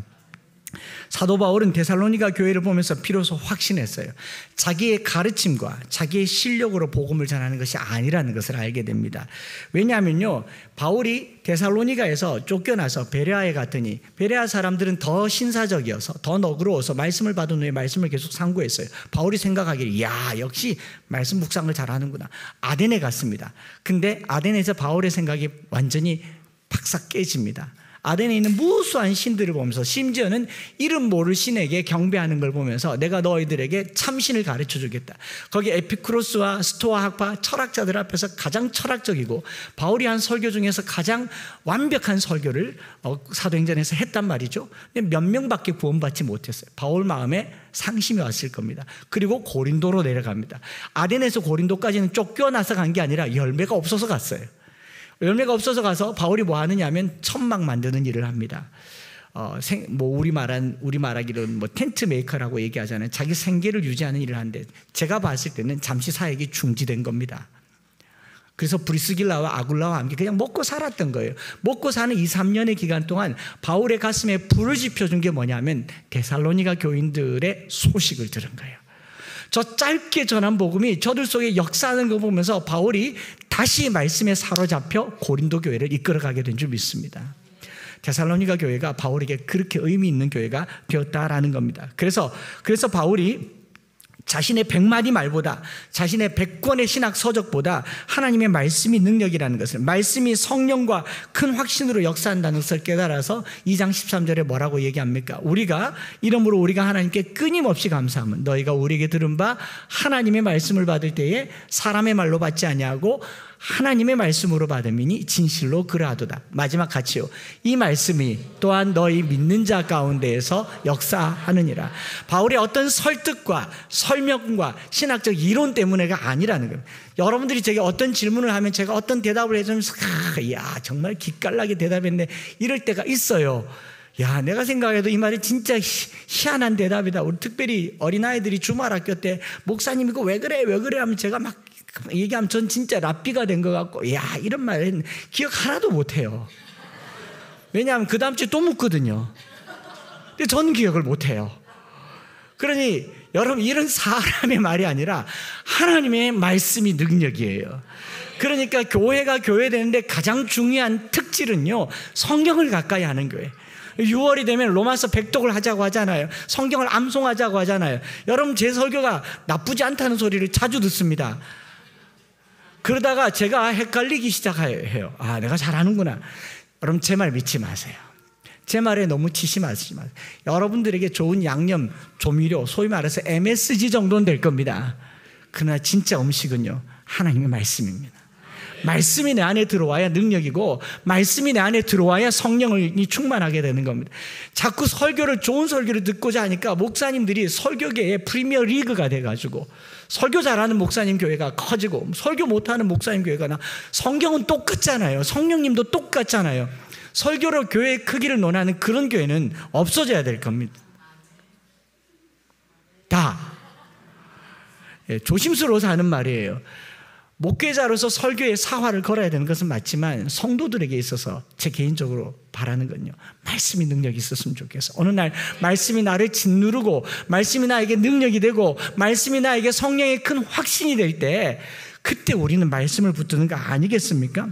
사도 바울은 데살로니가 교회를 보면서 비로소 확신했어요. 자기의 가르침과 자기의 실력으로 복음을 전하는 것이 아니라는 것을 알게 됩니다. 왜냐하면요, 바울이 데살로니가에서 쫓겨나서 베레아에 갔더니 베레아 사람들은 더 신사적이어서 더 너그러워서 말씀을 받은 후에 말씀을 계속 상고했어요. 바울이 생각하기를 역시 말씀 묵상을 잘하는구나. 아덴에 갔습니다. 근데 아덴에서 바울의 생각이 완전히 박삭 깨집니다. 아덴에 있는 무수한 신들을 보면서 심지어는 이름 모를 신에게 경배하는 걸 보면서 내가 너희들에게 참신을 가르쳐 주겠다. 거기 에피쿠로스와 스토아 학파 철학자들 앞에서 가장 철학적이고 바울이 한 설교 중에서 가장 완벽한 설교를 사도행전에서 했단 말이죠. 근데 몇 명밖에 구원받지 못했어요. 바울 마음에 상심이 왔을 겁니다. 그리고 고린도로 내려갑니다. 아덴에서 고린도까지는 쫓겨나서 간 게 아니라 열매가 없어서 갔어요. 열매가 없어서 가서 바울이 뭐 하느냐 하면 천막 만드는 일을 합니다. 우리 말하기로는 텐트 메이커라고 얘기하잖아요. 자기 생계를 유지하는 일을 하는데 제가 봤을 때는 잠시 사역이 중지된 겁니다. 그래서 브리스길라와 아굴라와 함께 그냥 먹고 살았던 거예요. 먹고 사는 2, 3년의 기간 동안 바울의 가슴에 불을 지펴준 게 뭐냐면 데살로니가 교인들의 소식을 들은 거예요. 저 짧게 전한 복음이 저들 속에 역사하는 거 보면서 바울이 다시 말씀에 사로잡혀 고린도 교회를 이끌어가게 된 줄 믿습니다. 데살로니가 교회가 바울에게 그렇게 의미 있는 교회가 되었다라는 겁니다. 그래서 바울이 자신의 100마디 말보다 자신의 100권의 신학 서적보다 하나님의 말씀이 능력이라는 것을, 말씀이 성령과 큰 확신으로 역사한다는 것을 깨달아서 2장 13절에 뭐라고 얘기합니까? 이러므로 우리가 하나님께 끊임없이 감사하면 너희가 우리에게 들은 바 하나님의 말씀을 받을 때에 사람의 말로 받지 아니하고 하나님의 말씀으로 받음이니 진실로 그러하도다. 마지막 같이요. 이 말씀이 또한 너희 믿는 자 가운데에서 역사하느니라. 바울의 어떤 설득과 설명과 신학적 이론 때문에가 아니라는 거예요. 여러분들이 제게 어떤 질문을 하면 제가 어떤 대답을 해주면서 야 정말 기깔나게 대답했네 이럴 때가 있어요. 야 내가 생각해도 이 말이 진짜 희한한 대답이다. 우리 특별히 어린아이들이 주말학교 때 목사님 이거 왜 그래 하면 제가 막 얘기하면 전 진짜 랍비가 된 것 같고 야 이런 말은 기억 하나도 못해요. 왜냐하면 그 다음 주에 또 묻거든요. 근데 저는 기억을 못해요. 그러니 여러분 이런 사람의 말이 아니라 하나님의 말씀이 능력이에요. 그러니까 교회가 교회되는데 가장 중요한 특질은요 성경을 가까이 하는 교회. 6월이 되면 로마서 100독을 하자고 하잖아요. 성경을 암송하자고 하잖아요. 여러분 제 설교가 나쁘지 않다는 소리를 자주 듣습니다. 그러다가 제가 헷갈리기 시작해요. 아 내가 잘하는구나. 여러분 제 말 믿지 마세요. 제 말에 너무 치지 마세요. 여러분들에게 좋은 양념, 조미료, 소위 말해서 MSG 정도는 될 겁니다. 그러나 진짜 음식은요 하나님의 말씀입니다. 말씀이 내 안에 들어와야 능력이고 말씀이 내 안에 들어와야 성령이 충만하게 되는 겁니다. 자꾸 좋은 설교를 듣고자 하니까 목사님들이 설교계의 프리미어 리그가 돼가지고 설교 잘하는 목사님 교회가 커지고 설교 못하는 목사님 교회가 성경은 똑같잖아요. 성령님도 똑같잖아요. 설교로 교회의 크기를 논하는 그런 교회는 없어져야 될 겁니다. 조심스러워서 하는 말이에요. 목회자로서 설교에 사활을 걸어야 되는 것은 맞지만 성도들에게 있어서 제 개인적으로 바라는 건요 말씀이 능력이 있었으면 좋겠어. 어느 날 말씀이 나를 짓누르고 말씀이 나에게 능력이 되고 말씀이 나에게 성령의 큰 확신이 될 때 그때 우리는 말씀을 붙드는 거 아니겠습니까?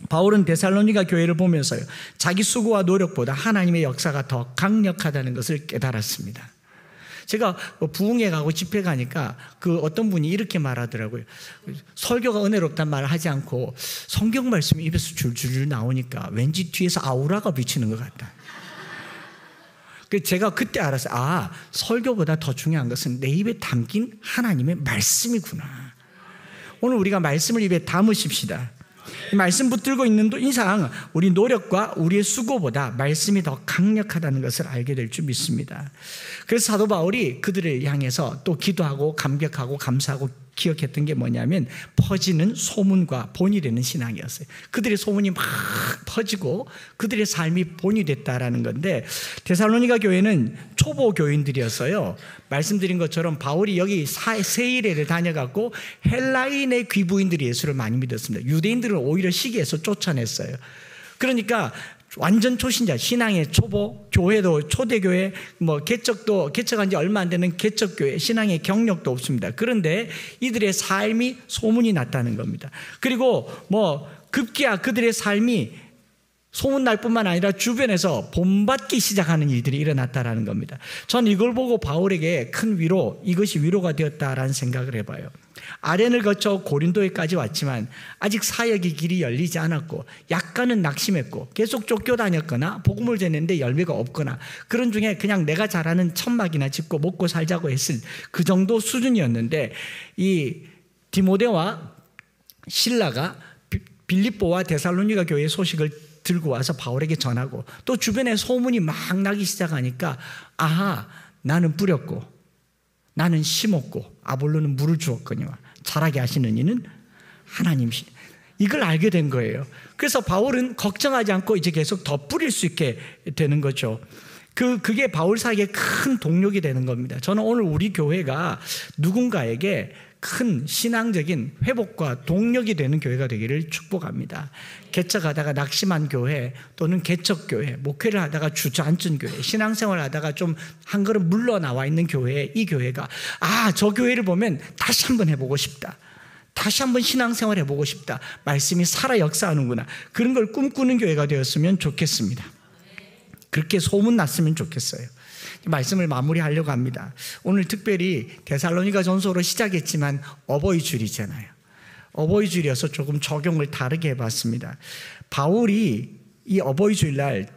바울은 데살로니가 교회를 보면서요 자기 수고와 노력보다 하나님의 역사가 더 강력하다는 것을 깨달았습니다. 제가 부흥회 가고 집회 가니까 그 어떤 분이 이렇게 말하더라고요. 설교가 은혜롭단 말을 하지 않고 성경 말씀이 입에서 줄줄 나오니까 왠지 뒤에서 아우라가 비치는 것 같다. 제가 그때 알았어요. 설교보다 더 중요한 것은 내 입에 담긴 하나님의 말씀이구나. 오늘 우리가 말씀을 입에 담으십시다. 이 말씀 붙들고 있는 이상 우리 노력과 우리의 수고보다 말씀이 더 강력하다는 것을 알게 될 줄 믿습니다. 그래서 사도 바울이 그들을 향해서 또 기도하고 감격하고 감사하고 기억했던 게 뭐냐면 퍼지는 소문과 본이 되는 신앙이었어요. 그들의 소문이 막 퍼지고 그들의 삶이 본이 됐다라는 건데 데살로니가 교회는 초보 교인들이었어요. 말씀드린 것처럼 바울이 여기 세일회를 다녀갖고 헬라인의 귀부인들이 예수를 많이 믿었습니다. 유대인들은 오히려 시기에서 쫓아냈어요. 그러니까 완전 초신자, 신앙의 초보, 교회도 초대교회, 개척한 지 얼마 안 되는 개척교회, 신앙의 경력도 없습니다. 그런데 이들의 삶이 소문이 났다는 겁니다. 그리고 급기야 그들의 삶이 소문날 뿐만 아니라 주변에서 본받기 시작하는 일들이 일어났다라는 겁니다. 전 이걸 보고 바울에게 큰 위로, 이것이 위로가 되었다라는 생각을 해봐요. 아렌을 거쳐 고린도에까지 왔지만 아직 사역의 길이 열리지 않았고 약간은 낙심했고 계속 쫓겨다녔거나 복음을 전했는데 열매가 없거나 그런 중에 그냥 내가 잘하는 천막이나 짓고 먹고 살자고 했을 그 정도 수준이었는데, 이 디모데와 실라가 빌립보와 데살로니가 교회의 소식을 들고 와서 바울에게 전하고 또 주변에 소문이 막 나기 시작하니까, 아하, 나는 뿌렸고 나는 심었고 아볼로는 물을 주었거니와 자라게 하시는 이는 하나님이시. 이걸 알게 된 거예요. 그래서 바울은 걱정하지 않고 이제 계속 더 뿌릴 수 있게 되는 거죠. 그게 바울 사역의 큰 동력이 되는 겁니다. 저는 오늘 우리 교회가 누군가에게 큰 신앙적인 회복과 동력이 되는 교회가 되기를 축복합니다. 개척하다가 낙심한 교회 또는 개척교회, 목회를 하다가 주저앉은 교회, 신앙생활을 하다가 좀 한 걸음 물러나와 있는 교회, 이 교회가 저 교회를 보면 다시 한번 해보고 싶다, 다시 한번 신앙생활 해보고 싶다, 말씀이 살아 역사하는구나, 그런 걸 꿈꾸는 교회가 되었으면 좋겠습니다. 그렇게 소문났으면 좋겠어요. 말씀을 마무리하려고 합니다. 오늘 특별히 데살로니가 전서로 시작했지만 어버이 줄이잖아요. 어버이 줄이어서 조금 적용을 다르게 해봤습니다. 바울이 이 어버이 주일날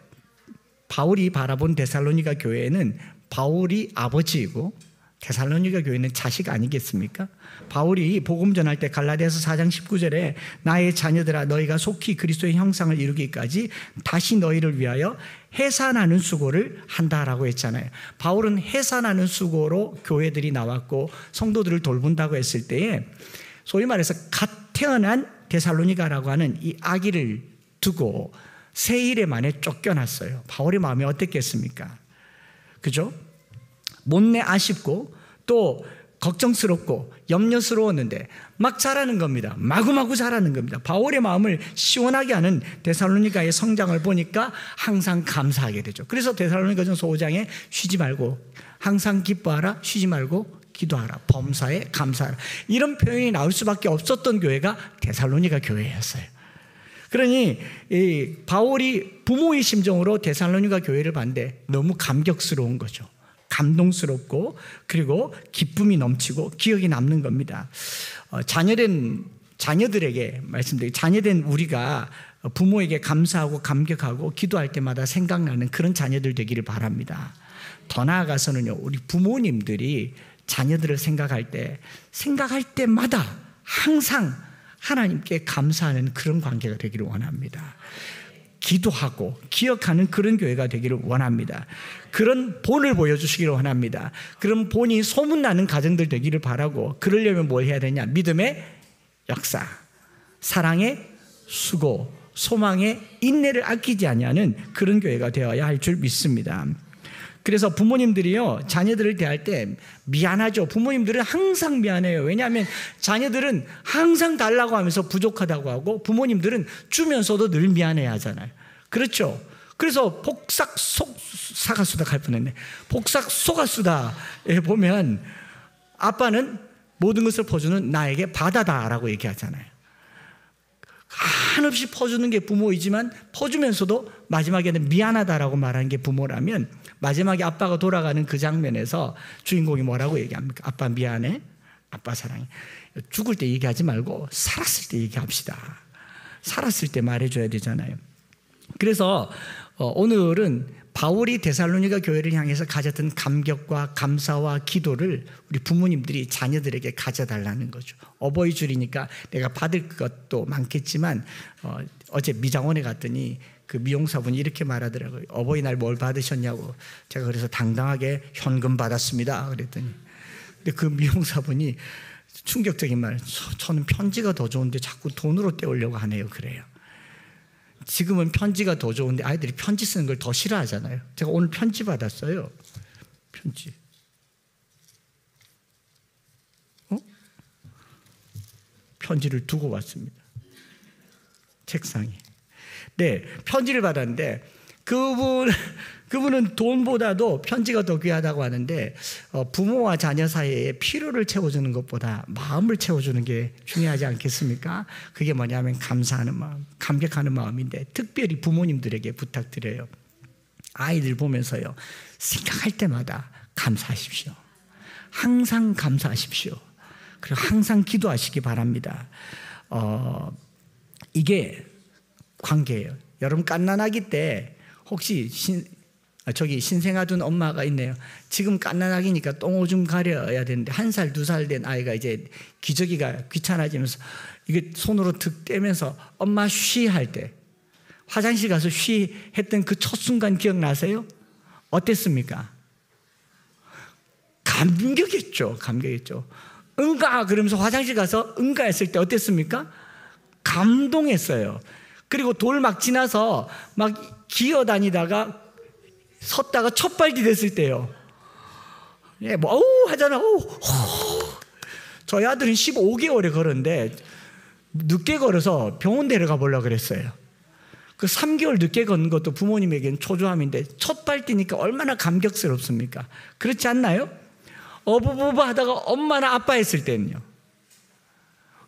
바울이 바라본 데살로니가 교회는 바울이 아버지이고 데살로니가 교회는 자식 아니겠습니까? 바울이 복음 전할 때 갈라디아서 4장 19절에 나의 자녀들아 너희가 속히 그리스도의 형상을 이루기까지 다시 너희를 위하여 해산하는 수고를 한다라고 했잖아요. 바울은 해산하는 수고로 교회들이 나왔고 성도들을 돌본다고 했을 때에 소위 말해서 갓 태어난 데살로니가라고 하는 이 아기를 두고 세 일에 만에 쫓겨났어요. 바울의 마음이 어땠겠습니까? 그죠? 못내 아쉽고 또 걱정스럽고 염려스러웠는데 막 자라는 겁니다. 마구마구 자라는 겁니다. 바울의 마음을 시원하게 하는 데살로니가의 성장을 보니까 항상 감사하게 되죠. 그래서 데살로니가전서 5장에 쉬지 말고 항상 기뻐하라, 쉬지 말고 기도하라, 범사에 감사하라, 이런 표현이 나올 수밖에 없었던 교회가 데살로니가 교회였어요. 그러니 이 바울이 부모의 심정으로 데살로니가 교회를 봤는데 너무 감격스러운 거죠. 감동스럽고 그리고 기쁨이 넘치고 기억이 남는 겁니다. 자녀들에게 말씀드리고, 자녀된 우리가 부모에게 감사하고 감격하고 기도할 때마다 생각나는 그런 자녀들 되기를 바랍니다. 더 나아가서는요, 우리 부모님들이 자녀들을 생각할 때마다 항상 하나님께 감사하는 그런 관계가 되기를 원합니다. 기도하고 기억하는 그런 교회가 되기를 원합니다. 그런 본을 보여주시기를 원합니다. 그런 본이 소문나는 가정들 되기를 바라고, 그러려면 뭘 해야 되냐? 믿음의 역사, 사랑의 수고, 소망의 인내를 아끼지 아니하는 그런 교회가 되어야 할 줄 믿습니다. 그래서 부모님들이요, 자녀들을 대할 때 미안하죠. 부모님들은 항상 미안해요. 왜냐하면 자녀들은 항상 달라고 하면서 부족하다고 하고, 부모님들은 주면서도 늘 미안해 하잖아요. 그렇죠? 그래서 복삭 사가수다 갈 뻔했네. 복삭 속았수다에 보면 아빠는 모든 것을 퍼주는 나에게 바다다라고 얘기하잖아요. 한없이 퍼주는 게 부모이지만 퍼주면서도 마지막에는 미안하다라고 말하는 게 부모라면, 마지막에 아빠가 돌아가는 그 장면에서 주인공이 뭐라고 얘기합니까? 아빠 미안해, 아빠 사랑해. 죽을 때 얘기하지 말고 살았을 때 얘기합시다. 살았을 때 말해줘야 되잖아요. 그래서 오늘은 바울이 데살로니가 교회를 향해서 가졌던 감격과 감사와 기도를 우리 부모님들이 자녀들에게 가져달라는 거죠. 어버이 줄이니까 내가 받을 것도 많겠지만 어제 미장원에 갔더니 그 미용사분이 이렇게 말하더라고요. 어버이날 뭘 받으셨냐고. 제가 그래서 당당하게 현금 받았습니다 그랬더니, 근데 그 미용사분이 충격적인 말, 저는 편지가 더 좋은데 자꾸 돈으로 때우려고 하네요. 그래요. 지금은 편지가 더 좋은데 아이들이 편지 쓰는 걸 더 싫어하잖아요. 제가 오늘 편지 받았어요. 편지. 편지를 두고 왔습니다. 책상에. 네, 편지를 받았는데 그분은 돈보다도 편지가 더 귀하다고 하는데 부모와 자녀 사이에 필요를 채워주는 것보다 마음을 채워주는 게 중요하지 않겠습니까? 그게 뭐냐면 감사하는 마음, 감격하는 마음인데 특별히 부모님들에게 부탁드려요. 아이들 보면서요, 생각할 때마다 감사하십시오. 항상 감사하십시오. 그리고 항상 기도하시기 바랍니다. 이게 관계예요. 여러분 갓난아기 때 혹시 신생아둔 엄마가 있네요. 지금 갓난아기니까 똥오줌 가려야 되는데 1살, 2살 된 아이가 이제 기저귀가 귀찮아지면서 이게 손으로 득 떼면서 엄마 쉬 할 때 화장실 가서 쉬 했던 그 첫 순간 기억나세요? 어땠습니까? 감격했죠. 응가 그러면서 화장실 가서 응가했을 때 어땠습니까? 감동했어요. 그리고 돌 막 지나서 막 기어다니다가 섰다가 첫발디 됐을 때요. 예, 뭐 어우 하잖아. 저희 아들은 15개월에 걸었는데 늦게 걸어서 병원 데려가 보려고 그랬어요. 그 3개월 늦게 걷는 것도 부모님에게는 초조함인데 첫발 뛰니까 얼마나 감격스럽습니까? 그렇지 않나요? 어부부부 하다가 엄마나 아빠 했을 때는요.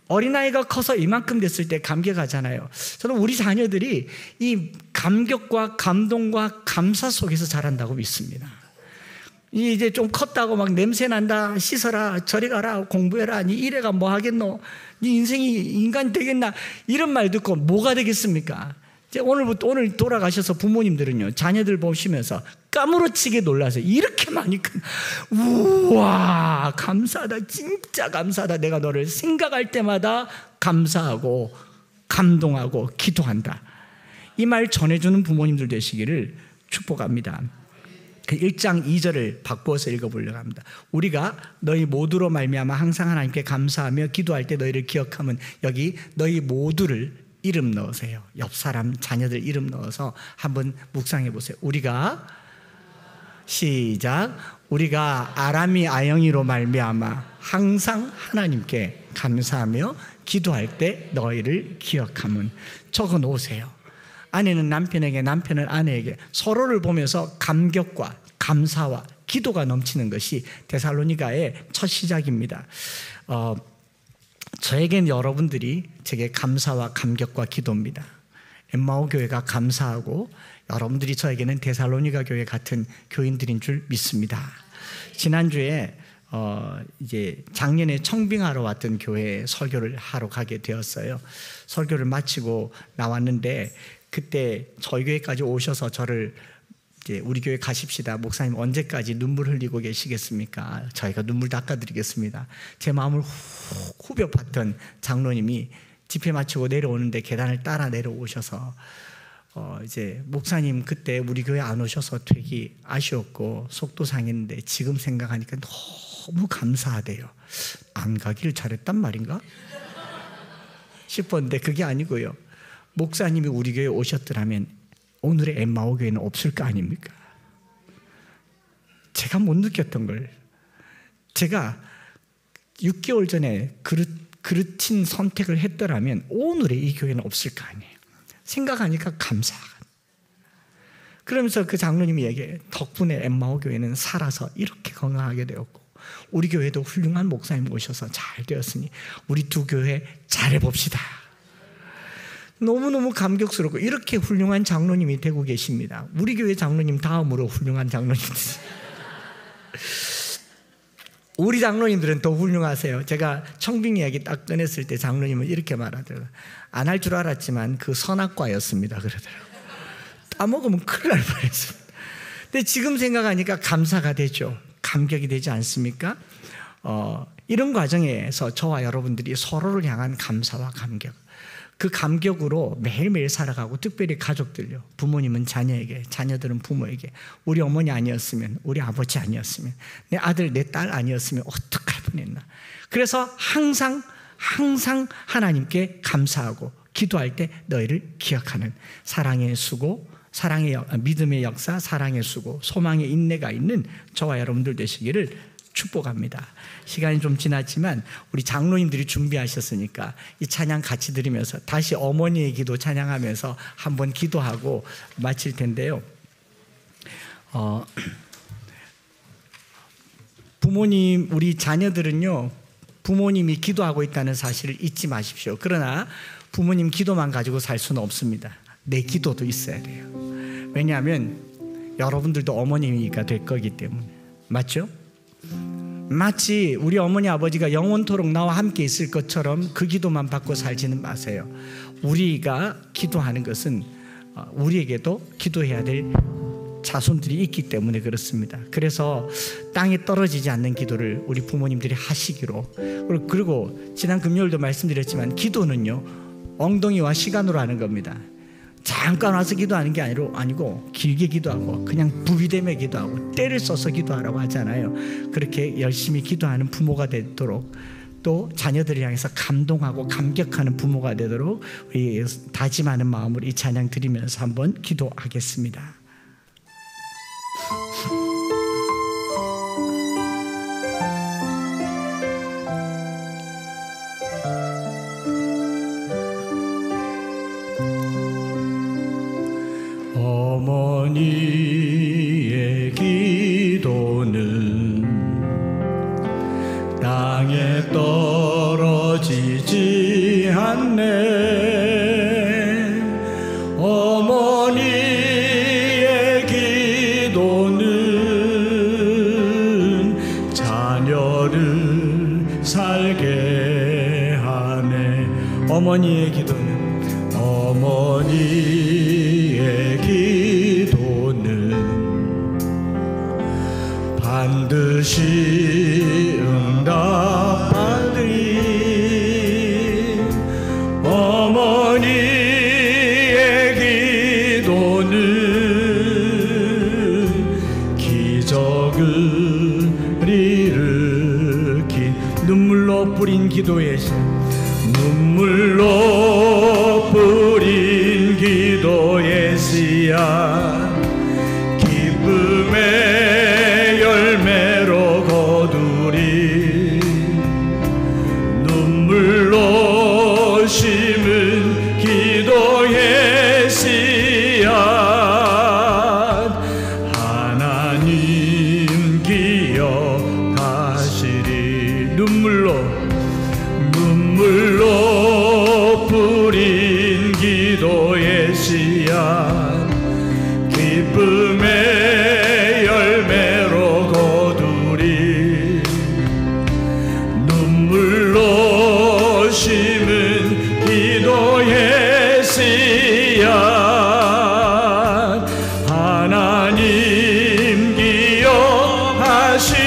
어린아이가 커서 이만큼 됐을 때 감격하잖아요. 저는 우리 자녀들이 이 감격과 감동과 감사 속에서 자란다고 믿습니다. 이제 좀 컸다고 막 냄새 난다, 씻어라, 저리 가라, 공부해라, 니 이래가 뭐 하겠노, 니 인생이 인간 되겠나, 이런 말 듣고 뭐가 되겠습니까? 이제 오늘 돌아가셔서 부모님들은요, 자녀들 보시면서 까무러치게 놀라서 이렇게 많이 우와 감사하다, 진짜 감사하다, 내가 너를 생각할 때마다 감사하고 감동하고 기도한다, 이 말 전해주는 부모님들 되시기를 축복합니다. 그 1장 2절을 바꾸어서 읽어보려고 합니다. 우리가 너희 모두로 말미암아 항상 하나님께 감사하며 기도할 때 너희를 기억하면, 여기 너희 모두를 이름 넣으세요. 옆 사람 자녀들 이름 넣어서 한번 묵상해 보세요. 우리가 시작. 우리가 아람이 아영이로 말미암아 항상 하나님께 감사하며 기도할 때 너희를 기억하면, 적어 놓으세요. 아내는 남편에게, 남편은 아내에게 서로를 보면서 감격과 감사와 기도가 넘치는 것이 데살로니가의 첫 시작입니다. 저에겐 여러분들이 제게 감사와 감격과 기도입니다. 엠마오 교회가 감사하고 여러분들이 저에게는 데살로니가 교회 같은 교인들인 줄 믿습니다. 지난주에 이제 작년에 청빙하러 왔던 교회에 설교를 하러 가게 되었어요. 설교를 마치고 나왔는데 그때 저희 교회까지 오셔서 저를 이제 우리 교회 가십시다, 목사님 언제까지 눈물 흘리고 계시겠습니까? 저희가 눈물 닦아드리겠습니다. 제 마음을 후벼 봤던 장로님이 집회 마치고 내려오는데 계단을 따라 내려오셔서 이제 목사님 그때 우리 교회 안 오셔서 되게 아쉬웠고 속도 상했는데 지금 생각하니까 너무 감사하대요. 안 가길 잘했단 말인가 싶었는데 그게 아니고요. 목사님이 우리 교회에 오셨더라면 오늘의 엠마오 교회는 없을 거 아닙니까? 제가 못 느꼈던 걸, 제가 6개월 전에 그르친 선택을 했더라면 오늘의 이 교회는 없을 거 아니에요. 생각하니까 감사하다. 그러면서 그 장로님이 얘기해, 덕분에 엠마오 교회는 살아서 이렇게 건강하게 되었고 우리 교회도 훌륭한 목사님 오셔서 잘 되었으니 우리 두 교회 잘해봅시다. 너무너무 감격스럽고 이렇게 훌륭한 장로님이 되고 계십니다. 우리 교회 장로님 다음으로 훌륭한 장로님들. 우리 장로님들은 더 훌륭하세요. 제가 청빙 이야기 딱 꺼냈을 때 장로님은 이렇게 말하더라고요. 안 할 줄 알았지만 그 선악과였습니다 그러더라고요. 따먹으면 큰일 날 뻔했습니다. 근데 지금 생각하니까 감사가 되죠. 감격이 되지 않습니까? 이런 과정에서 저와 여러분들이 서로를 향한 감사와 감격, 그 감격으로 매일매일 살아가고, 특별히 가족들요, 부모님은 자녀에게, 자녀들은 부모에게, 우리 어머니 아니었으면, 우리 아버지 아니었으면, 내 아들 내 딸 아니었으면 어떡할 뻔했나. 그래서 항상 하나님께 감사하고 기도할 때 너희를 기억하는 사랑의 수고, 믿음의 역사, 사랑의 수고, 소망의 인내가 있는 저와 여러분들 되시기를 축복합니다. 시간이 좀 지났지만 우리 장로님들이 준비하셨으니까 이 찬양 같이 드리면서 다시 어머니의 기도 찬양하면서 한번 기도하고 마칠 텐데요. 부모님, 우리 자녀들은요, 부모님이 기도하고 있다는 사실을 잊지 마십시오. 그러나 부모님 기도만 가지고 살 수는 없습니다. 내 기도도 있어야 돼요. 왜냐하면 여러분들도 어머니가 될 거기 때문에. 맞죠? 마치 우리 어머니 아버지가 영원토록 나와 함께 있을 것처럼 그 기도만 받고 살지는 마세요. 우리가 기도하는 것은 우리에게도 기도해야 될 자손들이 있기 때문에 그렇습니다. 그래서 땅에 떨어지지 않는 기도를 우리 부모님들이 하시기로. 그리고 지난 금요일도 말씀드렸지만 기도는요, 엉덩이와 시간으로 하는 겁니다. 잠깐 와서 기도하는 게 아니고 길게 기도하고 그냥 부비대며 기도하고 때를 써서 기도하라고 하잖아요. 그렇게 열심히 기도하는 부모가 되도록, 또 자녀들을 향해서 감동하고 감격하는 부모가 되도록 우리 다짐하는 마음으로 이 찬양 드리면서 한번 기도하겠습니다. 어머니의 기도는 땅에 떨어지지 않네. 어머니의 기도는 자녀를 살게 하네. 어머니의 기도는, 어머니의 기도는 반드시 응답받으리. 어머니의 기도는 기적을 일으킨, 눈물로 뿌린 기도의 신, 눈물로 뿌린 기도의 씨앗, 기쁨의 열매로 거두리. 눈물로 심은 기도의 씨앗, 하나님 기억하시리. 눈물로 뿌린 기도의 씨앗, 기쁨의 열매로 거두리. 눈물로 심은 기도의 씨앗, 하나님 기억하시리.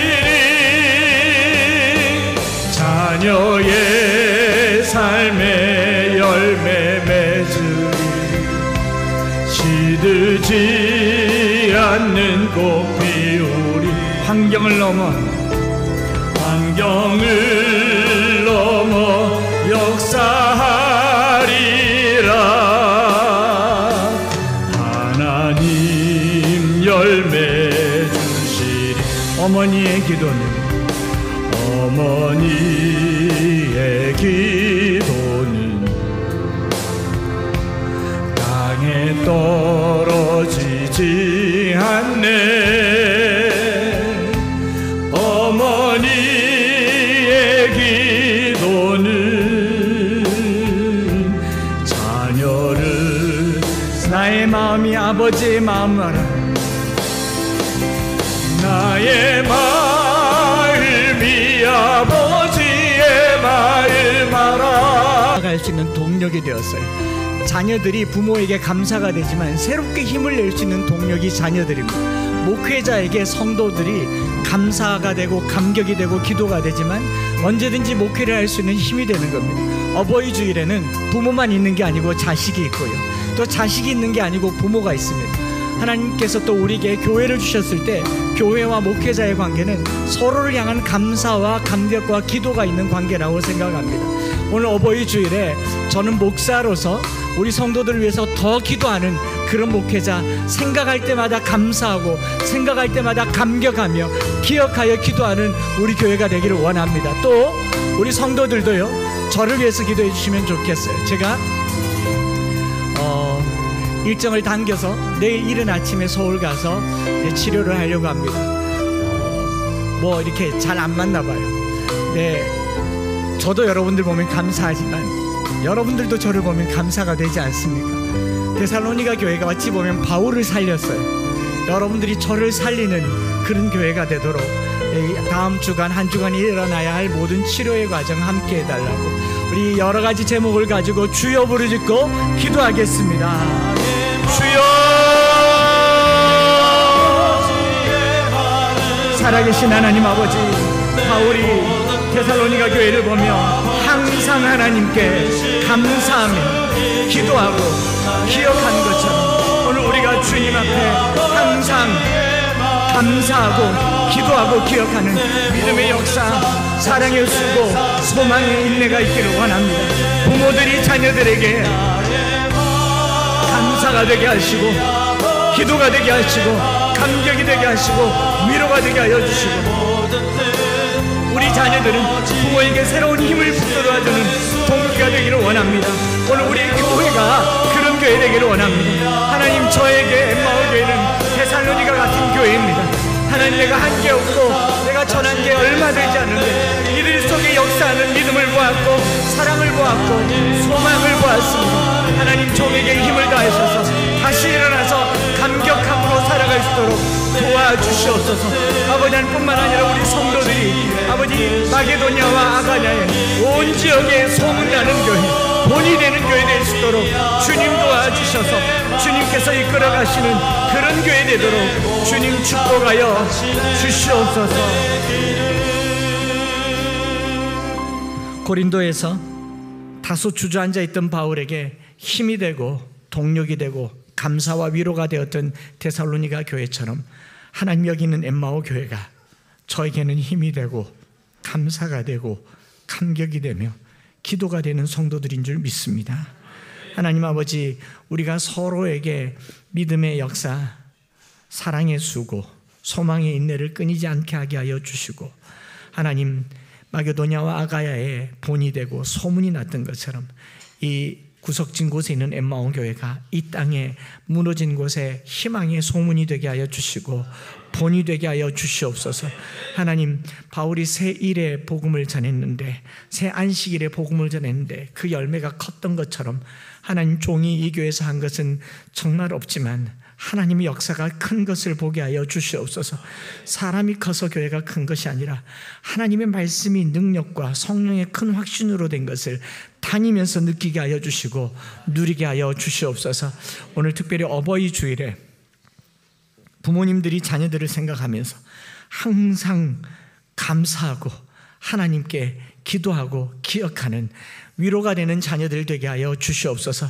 자녀의 삶의 열매 맺으리. 시들지 않는 꽃 피우리. 환경을 넘어 역사하리라. 하나님 열매 주시리. 어머니의 기도는, 어머니의 기도는 땅에 떨어지지 않네. 어머니의 기도는 자녀를, 나의 마음이 아버지의 마음을 알아. 나의 마음이 아버지의 마음 알아. 갈 수 있는 동력이 되었어요. 자녀들이 부모에게 감사가 되지만 새롭게 힘을 낼 수 있는 동력이 자녀들입니다. 목회자에게 성도들이 감사가 되고 감격이 되고 기도가 되지만 언제든지 목회를 할 수 있는 힘이 되는 겁니다. 어버이 주일에는 부모만 있는 게 아니고 자식이 있고요, 또 자식이 있는 게 아니고 부모가 있습니다. 하나님께서 또 우리에게 교회를 주셨을 때 교회와 목회자의 관계는 서로를 향한 감사와 감격과 기도가 있는 관계라고 생각합니다. 오늘 어버이 주일에 저는 목사로서 우리 성도들을 위해서 더 기도하는 그런 목회자 생각할 때마다 감사하고 생각할 때마다 감격하며 기억하여 기도하는 우리 교회가 되기를 원합니다. 또 우리 성도들도요, 저를 위해서 기도해 주시면 좋겠어요. 제가 일정을 당겨서 내일 이른 아침에 서울 가서 치료를 하려고 합니다. 뭐 이렇게 잘 안 맞나 봐요. 네, 저도 여러분들 보면 감사하지만 여러분들도 저를 보면 감사가 되지 않습니까? 데살로니가 교회가 어찌 보면 바울을 살렸어요. 여러분들이 저를 살리는 그런 교회가 되도록 다음 주간 한 주간이 일어나야 할 모든 치료의 과정 함께 해달라고 우리 여러 가지 제목을 가지고 주여 부르짖고 기도하겠습니다. 주여, 살아계신 하나님 아버지, 바울이 데살로니가 교회를 보며 항상 하나님께 감사하며 기도하고 기억하는 것처럼 오늘 우리가 주님 앞에 항상 감사하고 기도하고 기억하는 믿음의 역사, 사랑의 수고, 소망의 인내가 있기를 원합니다. 부모들이 자녀들에게 감사가 되게 하시고 기도가 되게 하시고 감격이 되게 하시고 위로가 되게 하여 주시고, 우리 자녀들은 부모에게 새로운 힘을 북돋아주는 동기가 되기를 원합니다. 오늘 우리 교회가 그런 교회 되기를 원합니다. 하나님, 저에게 엠마오 교회는 데살로니가 같은 교회입니다. 하나님, 내가 한 게 없고 내가 전한 게 얼마 되지 않는데 이들 속에 역사하는 믿음을 보았고 사랑을 보았고 소망을 보았습니다. 하나님, 종에게 힘을 다하셔서 다시 일어나서 감격함으로 살아갈 수 있도록 도와주시옵소서. 아버지, 뿐만 아니라 우리 성도들이 아버지 마게도냐와 아가냐의 온 지역에 소문나는 교회, 본이 되는 교회 될 수 있도록 주님 도와주셔서 주님께서 이끌어 가시는 그런 교회 되도록 주님 축복하여 주시옵소서. 고린도에서 다소 주저앉아 있던 바울에게 힘이 되고 동력이 되고 감사와 위로가 되었던 데살로니가 교회처럼 하나님, 여기 있는 엠마오 교회가 저에게는 힘이 되고 감사가 되고 감격이 되며 기도가 되는 성도들인 줄 믿습니다. 하나님 아버지, 우리가 서로에게 믿음의 역사, 사랑의 수고, 소망의 인내를 끊이지 않게 하게 하여 주시고, 하나님, 마게도냐와 아가야의 본이 되고 소문이 났던 것처럼 이 구석진 곳에 있는 엠마오 교회가 이 땅에 무너진 곳에 희망의 소문이 되게 하여 주시고 본이 되게 하여 주시옵소서. 하나님, 바울이 새 일에 복음을 전했는데, 새 안식일에 복음을 전했는데 그 열매가 컸던 것처럼 하나님, 종이 이 교회에서 한 것은 정말 없지만 하나님의 역사가 큰 것을 보게 하여 주시옵소서. 사람이 커서 교회가 큰 것이 아니라 하나님의 말씀이 능력과 성령의 큰 확신으로 된 것을 다니면서 느끼게 하여 주시고 누리게 하여 주시옵소서. 오늘 특별히 어버이 주일에 부모님들이 자녀들을 생각하면서 항상 감사하고 하나님께 기도하고 기억하는 위로가 되는 자녀들 되게 하여 주시옵소서.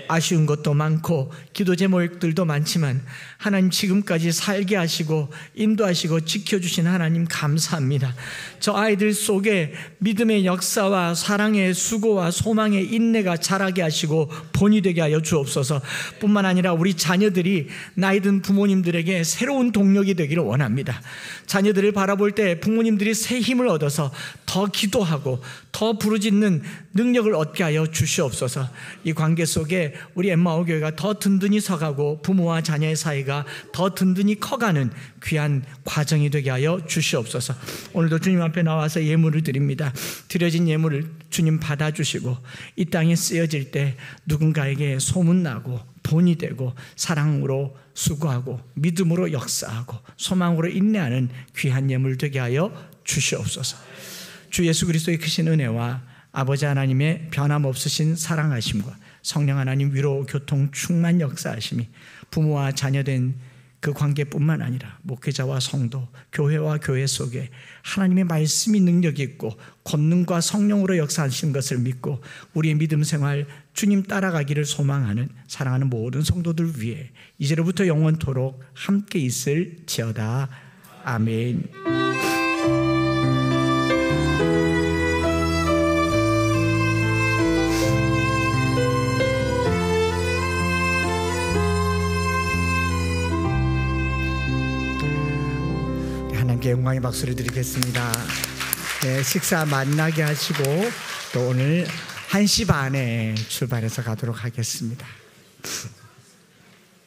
아쉬운 것도 많고 기도 제목들도 많지만 하나님, 지금까지 살게 하시고 인도하시고 지켜주신 하나님 감사합니다. 저 아이들 속에 믿음의 역사와 사랑의 수고와 소망의 인내가 자라게 하시고 본이 되게 하여 주옵소서. 뿐만 아니라 우리 자녀들이 나이든 부모님들에게 새로운 동력이 되기를 원합니다. 자녀들을 바라볼 때 부모님들이 새 힘을 얻어서 더 기도하고 더 부르짖는 능력을 얻게 하여 주시옵소서. 이 관계 속에 우리 엠마오 교회가 더 든든히 서가고 부모와 자녀의 사이가 더 든든히 커가는 귀한 과정이 되게 하여 주시옵소서. 오늘도 주님 앞에 나와서 예물을 드립니다. 드려진 예물을 주님 받아주시고 이 땅에 쓰여질 때 누군가에게 소문나고 본이 되고 사랑으로 수고하고 믿음으로 역사하고 소망으로 인내하는 귀한 예물 되게 하여 주시옵소서. 주 예수 그리스도의 크신 은혜와 아버지 하나님의 변함없으신 사랑하심과 성령 하나님 위로 교통 충만 역사하심이 부모와 자녀된 그 관계뿐만 아니라 목회자와 성도, 교회와 교회 속에 하나님의 말씀이 능력이 있고 권능과 성령으로 역사하신 것을 믿고 우리의 믿음 생활 주님 따라가기를 소망하는 사랑하는 모든 성도들 위해 이제로부터 영원토록 함께 있을지어다. 아멘. 하나님께 영광의 박수를 드리겠습니다. 네, 식사 만나게 하시고 또 오늘 1시 반에 출발해서 가도록 하겠습니다.